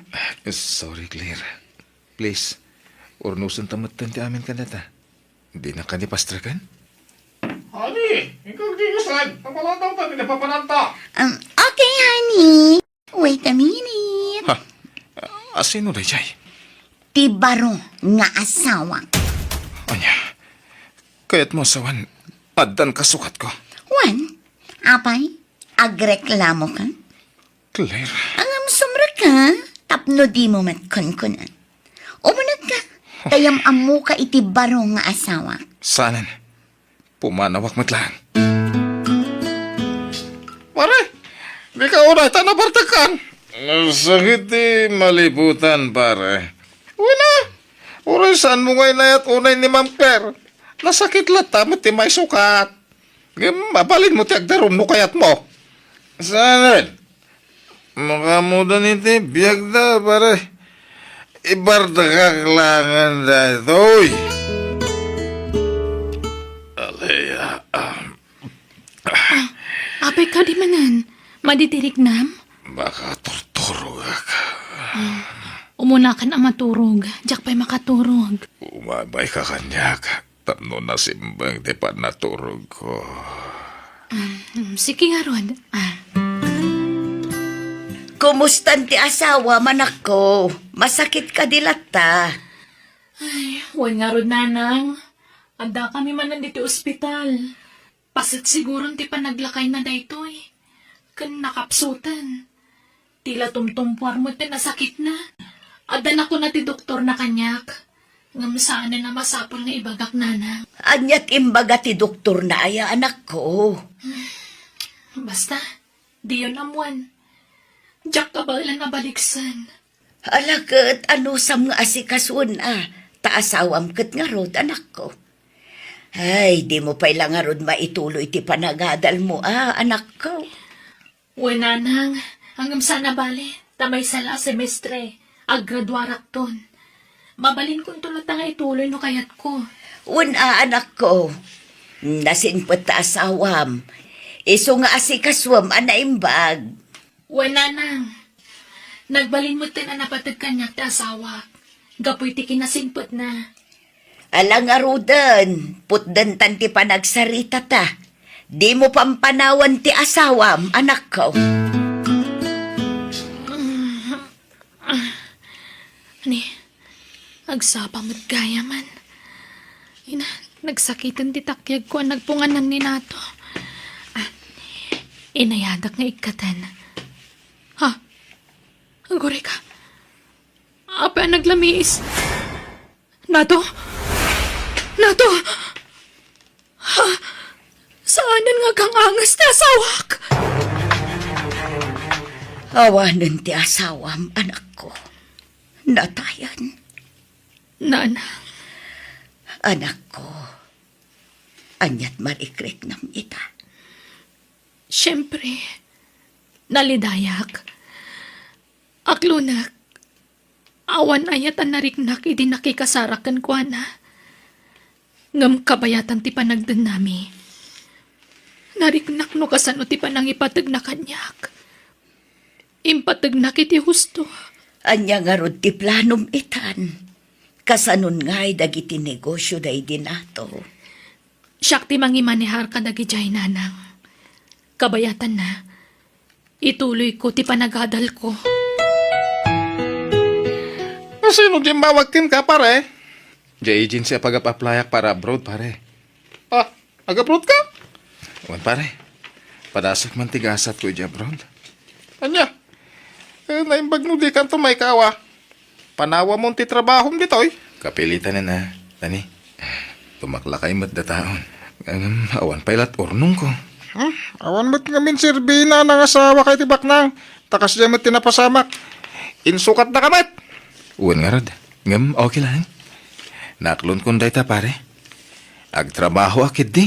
Sorry, Claire. Please, urnusan tamatan ti amin kanata. Hindi na ka ni pastrakan? Honey, ikaw di kasan. Ang daw tayo napapananta. Okay, honey. Wait a minute. Asino na jay? Ti baro nga asawa. Anya, kaya't mo sawan, paddan kasukat ko. Juan, apay, agreklamo ka? Claire, Ang sumra ka, tapno di mo matkunkunan. Umunag ka, kayam amu ka iti baro nga asawa. sanan, pumanawak matlang. Pare, di ka unay tanabartakan. Sakit di malibutan, pare. Una, uray saan mo ngay na at unay ni Ma'am Claire. Nasakit lata, mati may sukat. Mabalin mo ti agdarum no kayat mo. Sanan? Makamudan iti biyag da, pare. Ibarda kaklangan da ito, uy. Alea, Apay ka di manan. Maditirik nam. baka torturo ka. Umuna ka na maturog. Diyak pa'y makaturog. Umabay ka kanyak. Tapno na simbang di pa naturog ko. Sige nga, Rod. Kumusta ti asawa manak ko? Masakit ka dilata. Huwag nga ron, nanang. Anda kami man nandito ospital. Pasit siguro ti panaglakay na daytoy. Kan nakapsutan. Tila tumtumpuar mo ti nasakit na. Adan ako na ti doktor na kanyak. Ngam saan na masapol nga ibagak, nanang. Anyat imbaga ti doktor na aya anak ko. Basta, di yun amuan. Diyak ka ba ilan nabaliksan? Alakat, ano sa mga asikasun taasawam kat nga rod, anak ko. Ay, di mo pa ilang nga rod maituloy ti panagadal mo, anak ko. Uwe, nanang, hanggang sana bali, tamay sala semestre, aggraduarak ton. Mabalin kong tulad nga ituloy no kayat ko. Anak ko. Nasinpot taasawam. Iso nga asikaswam, anaimbag. Uwe, nanang, nagbalin mo tin napatag kanyak ti asawa. Gapoy ti kinasinpot na. Alang arudan, putdan tan ti panagsarita ta. Di mo pampanawan ti asawam, anak ko. Ani, agsapa mo't gaya man. Nagsakitan ti takyag ko ang nagpunganan ni nato. Inayadak nga ikatan. Ha? Agore ka. Apa naglamiis? Nato? Nato? Ha? Saanan nga kang angas na asawak? Awanan ti asawam, anak ko. Natayan. Nanang, Anak ko. Anyat marikrek nam ita. siyempre, nalidayak. Aklunak, awan ayatan nariknak idi nakikasarakan ko na. Ngam kabayatan ti panagdan nami. Nariknak no kasano ti panang ipatag na kanyak. Impatag na kiti husto. Anya nga rod ti planom itan. Kasanon nga'y dagiti negosyo day dinato. Siyak ti mangimanihar ka dagijay, nanang. Kabayatan na, ituloy ko ti panagadal ko. Sino di mawagkin ka, pare? Di agency pag-aplayak para abroad, pare.Ag-abroad ka? Wan, pare. Padasak man tigasat ko di abroad. Anya? Naimbag no di kanto may kawa. Panawa mong ti trabahom ditoy. Kapilitan na. Tani, tumaklakay mat da taon. Awan pailat ornong ko. Awan mo't ngamin sirbina ng asawa kay tibak nang. Takas diya mo't tinapasamak. Insukat na kamat. Uwan nga rod. Ngam, okay lang. Naklon kong dayta, pare. Agtrabaho akit di.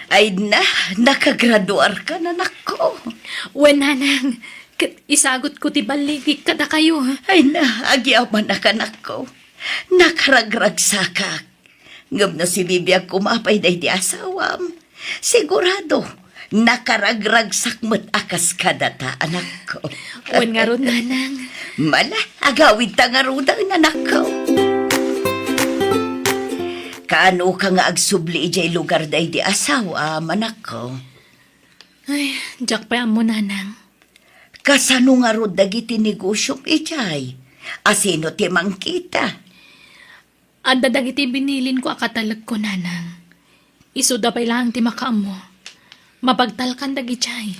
Ay nakagraduar ka na nako. Wen, nanang, isagot ko ti baligi kada kayo. Ay agyaman na ka nako. Nakaragrag sakak. Ngam na si Bibiyag kumapay day di asawam. Sigurado, nakaragrag sakmat akas kadata, anak ko. Wen nga ron, nanang. Mala, agawid ta nga rudang anak ko. Kaano ka nga agsubli ijay lugar day di asawa, manak ko? Ay, jak pa mo, nanang. Kasano nga rod dagiti negosyong ijay? Asino ti mangkita? Anda dagiti binilin ko akatalag ko, nanang. Isuda pa ilang ti makaamo. Mapagtalkan dagijay.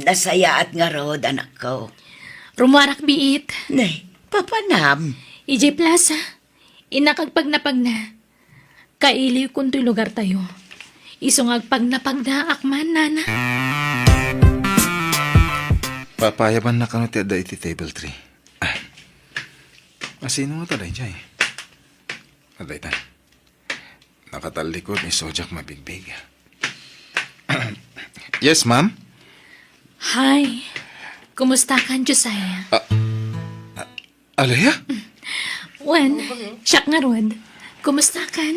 Nasayaat nga rod, anak ko. Rumarak biit. Nay, papanam. EJ Plaza. Inakagpagnapag na. Kailiw kung to'y lugar tayo. Isungagpagnapag na akman, nana. Papayaban na kano ti ada iti table tree. Masino nga taday jay? Aday tan. Nakatalikod ni Sojak mabigbig. Yes, ma'am? Hi. Kumusta ka, Josiah? Alaya? Wen, siyak nga rod. Kumusta kan?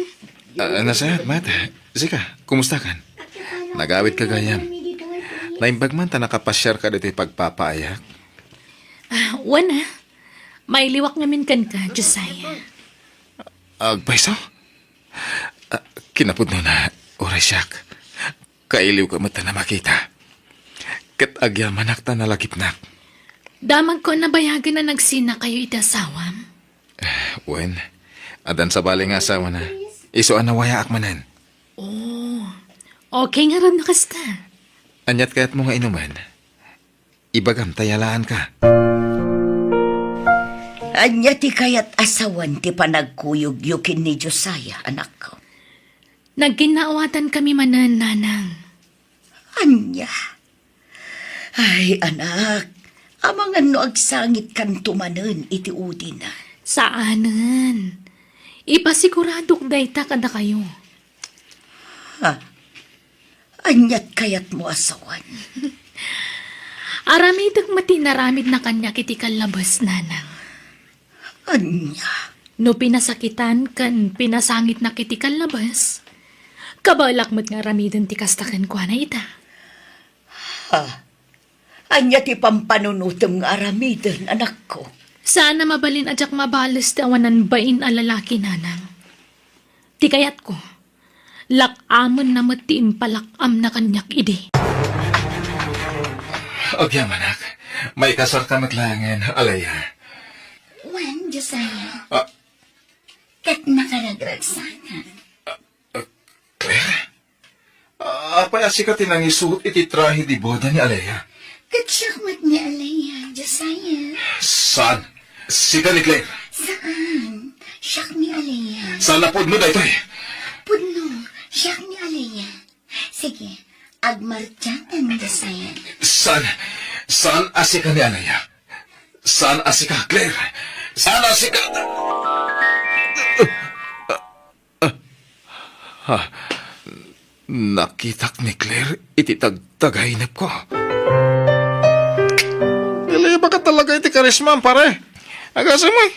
Nasayat, Matt. Sika, kumusta kan? Nagawit ka gayam. Naimbag man ta nakapasyar ka dito pagpapaayak. Wen may liwak ngamin kan ka, Josiah. Agpaiso? Kinapod no na, oray siyak. Kailiw ka mata na makita. Kat agyaman ta nalagipnak. Damag ko nabayagan na nagsina kayo iti asawam. Wen, adan sa bali nga asawa na. Iso anawaya akmanan. Okay nga ron nakasta. Anyat kayat mo nga inuman. Ibagam tayalaan ka. Anya ti kayat asawan ti panagkuyog-yukin ni Josiah, anak ko. Nagkinaawatan kami manan, nanang. Anya. Ay, anak. Amangan no agsangit kan tumanen iti udi na. Saanan? Ipasiguradok dayta kada kayo. Anyat kayat mo asawan. Aramidang matinaramid na kanya kiti kalabas, nanang. Anya. No pinasakitan kan pinasangit na kiti kalabas. Kabalak mo't nga ramidan ti kastakan ko na ita. Anya ti pampanunutom nga aramidan, anak ko. Sana mabalin ajak mabalas ti awanan bain a lalaki, nanang. Ti kayat ko, lakamon na mati impalakam na kanyak idi. Agyaman anak. May kasar ka matlangan, alaya. Wan, Josiah. Ah. Kat nakaragragsakan. Claire? Apay asika tinang isuot iti trahe di boda ni alaya. Kat siyakmat ni Alaya, Josiah. Saan? Sika ni Claire. Saan? Siyak ni Alaya. Saan napod mo daytoy? Puno, siyak ni Alaya. Sige, agmartyakan, Josiah. Saan asika ni alaya? Saan asika, Claire? Saan asika? Nakitak ni Claire iti tagtagainap ko. Ili ba ka talaga iti karisman, pare? Agasamoy.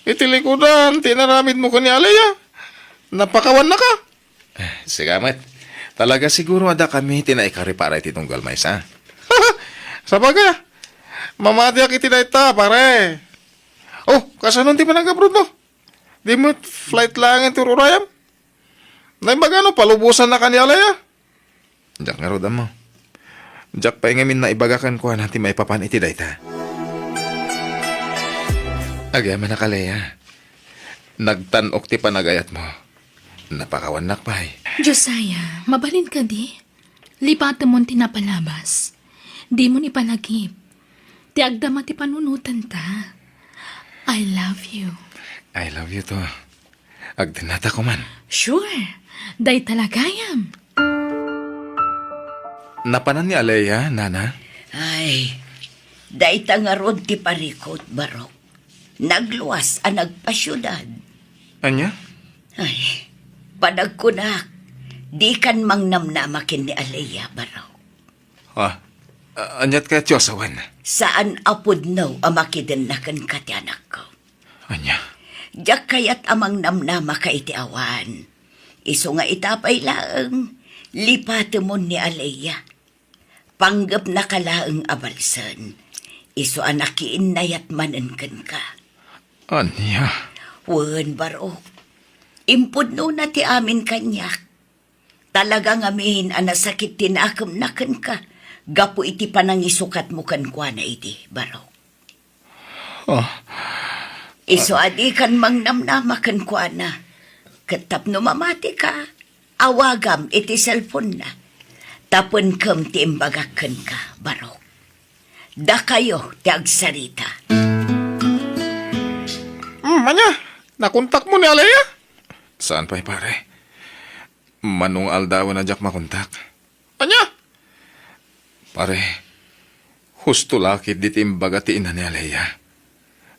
Iti likudan, tinaramid mo ko ni Alaya. Napakawan na ka. Sigamat. Talaga siguro ada kami tinaikari para iti tunggal mais, ha? Sabagay, mamatiak iti dayta, pare. Oh, kasanon ti panag-abroad mo? Di mo flight lang iti urayam? Naimbaga no, palubusan na ka ni Alaya. Diyak nga roda mo. Diyak pa ngamin na ibagakan ko natin may papan iti dayta. Agyaman na kalaya. Nagtanok ti panagayat mo. Napakawanak pa eh. Josiah, mabalin ka di. Lipatan mo tinapalabas. Di mo ni panagip. Ti agdama ti panunutan ta. I love you. I love you to. Agdinata ko man. Sure. Day talagayam. Napanan ni Alaya, nana? Ay, dayta nga rod ti parikot, barok. Nagluwas ang nagpasyudad. Anya? Ay, panagkunak. Di kan mang namnamakin ni Alaya, barok. Anyat ka tiyosawan. Saan apod no amakiden na kan katyanak ko. Anya? Diyak kayat amang namnama ka iti awan. Iso nga itapay laeng, lipate mo ni Alaya. Panggap na kalaeng abalsan. Iso anakiin nayat manenken ka. Anya? Wen barok. Impod no na ti amin kanyak. Talagang amin anasakit tinakam naken ka. Gapo iti panangisukat mo kan kwa na iti, barok. Iso adi kan mang namnama kan kwa na. Katap no mamati ka, awagam iti cellphone na. Tapon kam ti imbagakan ka, barok. Da kayo ti agsarita. Anya, nakontak mo ni Alaya? Saan pa'y pare? Manong aldawan na jak makontak. Anya? Pare, husto lakit di timbagatiin na ni Alaya.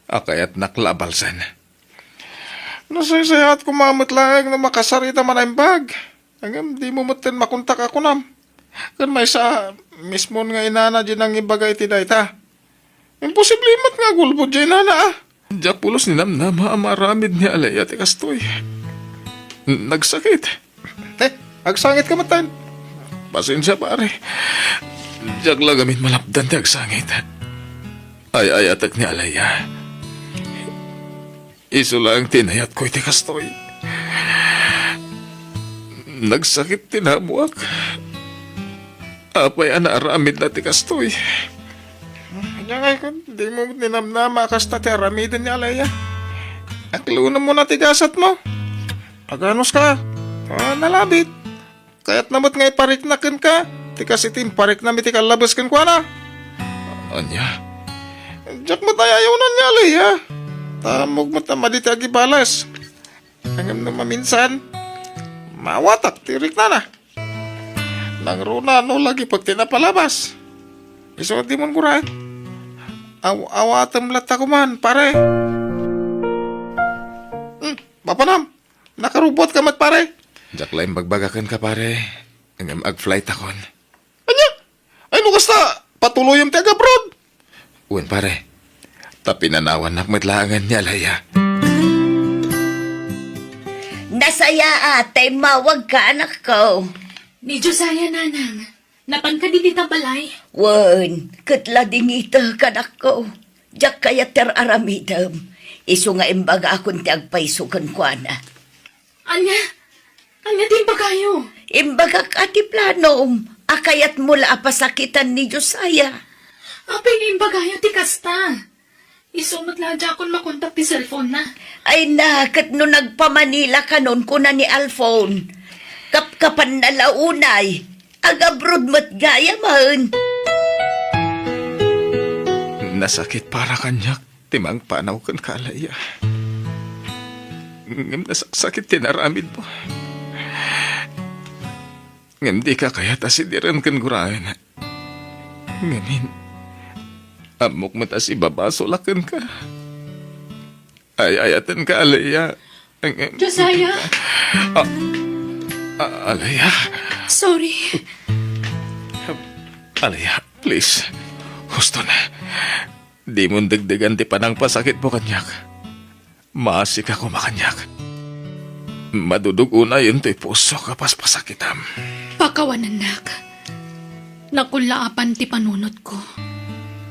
Akayat naklabalsan. Nasaysayat ko mamatlaeng na makasarita man ang bag. Hanggang di mo matin makontak ako nam. Kan may sa mismo nga inana dyan ang ibagay ti dayta. Imposible mat nga gulbod dyan inana ah. Diyak pulos ni namnama amaramid ni Alaya ti kastoy. Nagsakit. Agsangit ka matan. Pasensya pare. Diyak lagamin malapdan ti agsangit. Ay atak ni Alaya. Iso lang tinayat ko iti kastoy. Nagsakit tinamuak. Apay anaramid na ti kastoy. Kanya ngay ko, di mo ninamnama kasta ti aramidin ni Alaya. Aklunan mo na tigasat mo. Aganos ka. Nalabit. Kaya't namot ngay parik na ken ka. Tikas itim parik na miti kalabas ken kwa na. Anya? Diyak mo tayo ayaw na niya, Alaya. Tamog mo tamaditi agibalas. Hanggang na maminsan. Mawatak, tirik na na. Nangruna no lagi pag tinapalabas. Iso di mo kuray. Awatam lata ko man, pare. Papanam, nakarubot ka mat, pare. Jak lain bagbagakan ka pare. Ngam ag-flight akon. Anya? Ay, nukas na. Patuloy yung tiaga, brod. Uwan pare. Tapi nanawan nakmatlangan niya Alaya. Nasaya ate, mawag ka anak ko. Ni Josiah, nanang. Napan ka din balay. Wan, katla ding ito kanak ko. Diyak kaya ter aramidam. Iso nga imbaga akong ti agpaisukan ko na. Anya din ba kayo? Imbaga ka ti planom. Akayat mula apasakitan ni Josiah. Apay nga imbagayo ti kasta. Isunod ladya akong makontak ti cellphone na. Ay nakat no nagpamanila ka nun ko na ni Alphone. Kapkapan na launay. Agabrod mat gaya man. Nasakit para kanyak. Timang panaw kan ka Alaya. Ngam nasakit tinaramid mo. Ngam di ka kaya tasidiran kan gurayan. Ngamin. Amok matas ibabasolakan ka. Ayatan ka Alaya. Josiah, Alaya. sorry. Alaya, please. Gusto na. Di mo dagdagan ti panang pasakit mo kanyak. Maasik ako makanyak. Madudugo na yun to'y puso kapas pasakitam. Pakawanan nak. Nakulaapan ti panunot ko.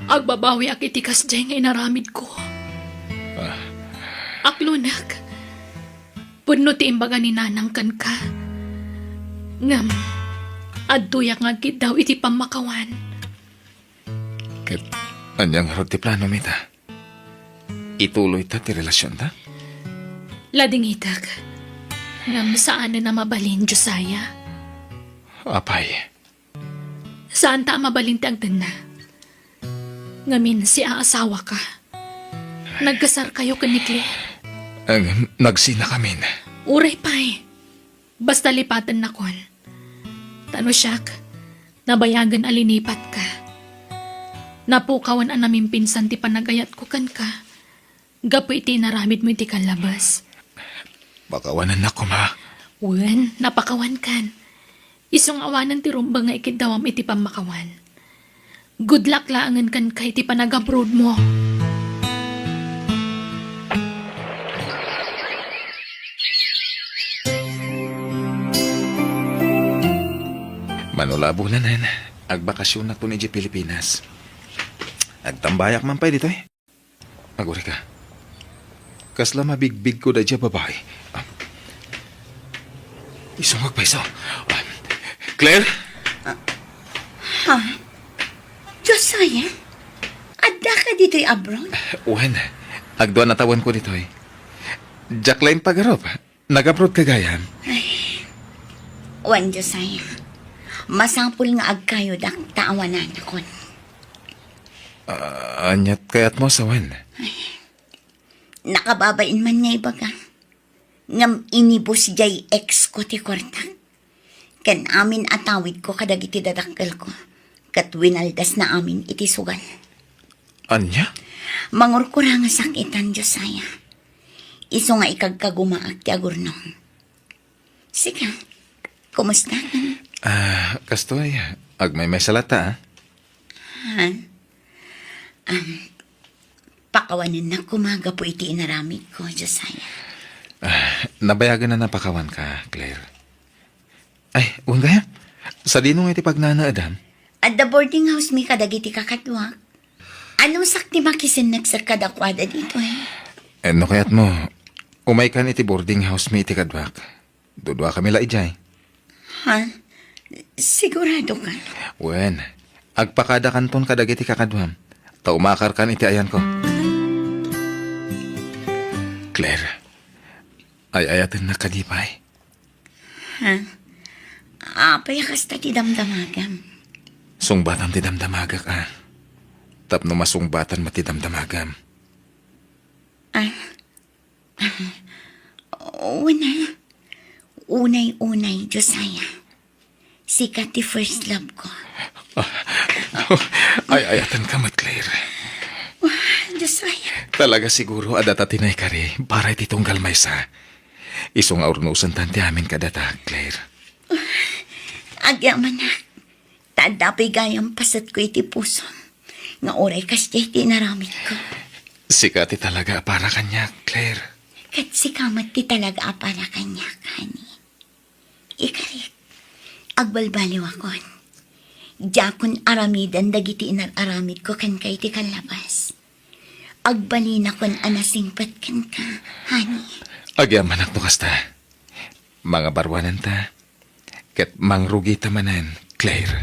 Agbabawi ak itikas dyan nga inaramid ko. Aklunak. Puno ti imbaga ni nanang kan ka. Ngam, adtuyak nga gid daw iti pamakawan. Kat, anyang harap ti plano mita. Ituloy ta ti relasyon ta? Lading itak. Ngam saan na mabalin, Josiah? Apay. Saan ta mabalin ti agdan na? Ngamin si aasawa ka. Nagkasar kayo kan ni Claire. Ang nagsina kami na. Uray pa'y. Basta lipatan na kon. Tano siyak, nabayagan alinipat ka. Napukawan ang namin pinsan ti panagayat ko kan ka. Gapo iti naramid mo iti kalabas. Bakawanan na ko ma. Uwan, napakawan kan. Isong awanan ti rumba nga ikidawam iti pamakawan. Good luck laangan kan kay iti panag-abroad mo. Manulabo na nan. Agbakasyon na to ni Pilipinas. Agtambayak man pa dito eh. Maguri ka. Kasla mabigbig ko da dya babae. Isungag pa iso. Claire? Josiah? Adda ka dito'y abroad? Uwan. Agduan na tawan ko dito eh. Jacqueline Pagarop. Nag-abroad kagayan. Wan, Josiah. Masangpul nga agkayo dak taawanan kon. Anyat kayat mo sa wan. Nakababain man niya ibaga. Ngam inibos jay ex ko ti kwarta. Ken amin atawid ko kadag iti dadakkel ko. Kat winaldas na amin iti sugal. Anya? Mangurkura nga sakitan, Josiah. Iso nga ikagkagumaak ti agurnong. Sika, kumusta ka? Kastoy. Agmay may salata Ha? Pakawanin na kumaga po iti inaramid ko, Josiah. Nabayagan na napakawan ka, Claire. Ay, uwan kaya? Sa dinong iti pagnanaadam? At the boarding house mi kadagiti kakatwak. Anong sakti makisin nagsakadakwada dito eh? No kayat mo, umay kan iti boarding house mi iti kadwak. Dudwa kami laijay. Ha? Sigurado ka? Wen, agpakada kanton kadagiti kakadwam. Taumakar kan iti ayan ko. Claire, ay ayatin na kadipay. Apay kasta ti damdamagam. Sungbatan ti damdamagak Tapno masungbatan mati damdamagam. Unay, Josiah. Sikat ti first love ko. Ay ayatan ka mat, Claire. Josiah. Talaga siguro adata tinay kari para iti tunggal maysa. Isong aurnusan tanti amin kadata, Claire. Agyaman na. Tadapay gayang pasat ko iti puso. Nga oray kasya iti naramit ko. Sikati talaga para kanya, Claire. Kat si kamat ti talaga para kanya, kani. Ikarit. Agbalbaliw akon. Diyakon aramidan dagiti inaramid ko kan kay ti kalabas. Agbalina kon anasingpat kan ka, hani. Agyaman ak kasta. Mga barwanan ta. Ket mangrugi tamanan, Claire.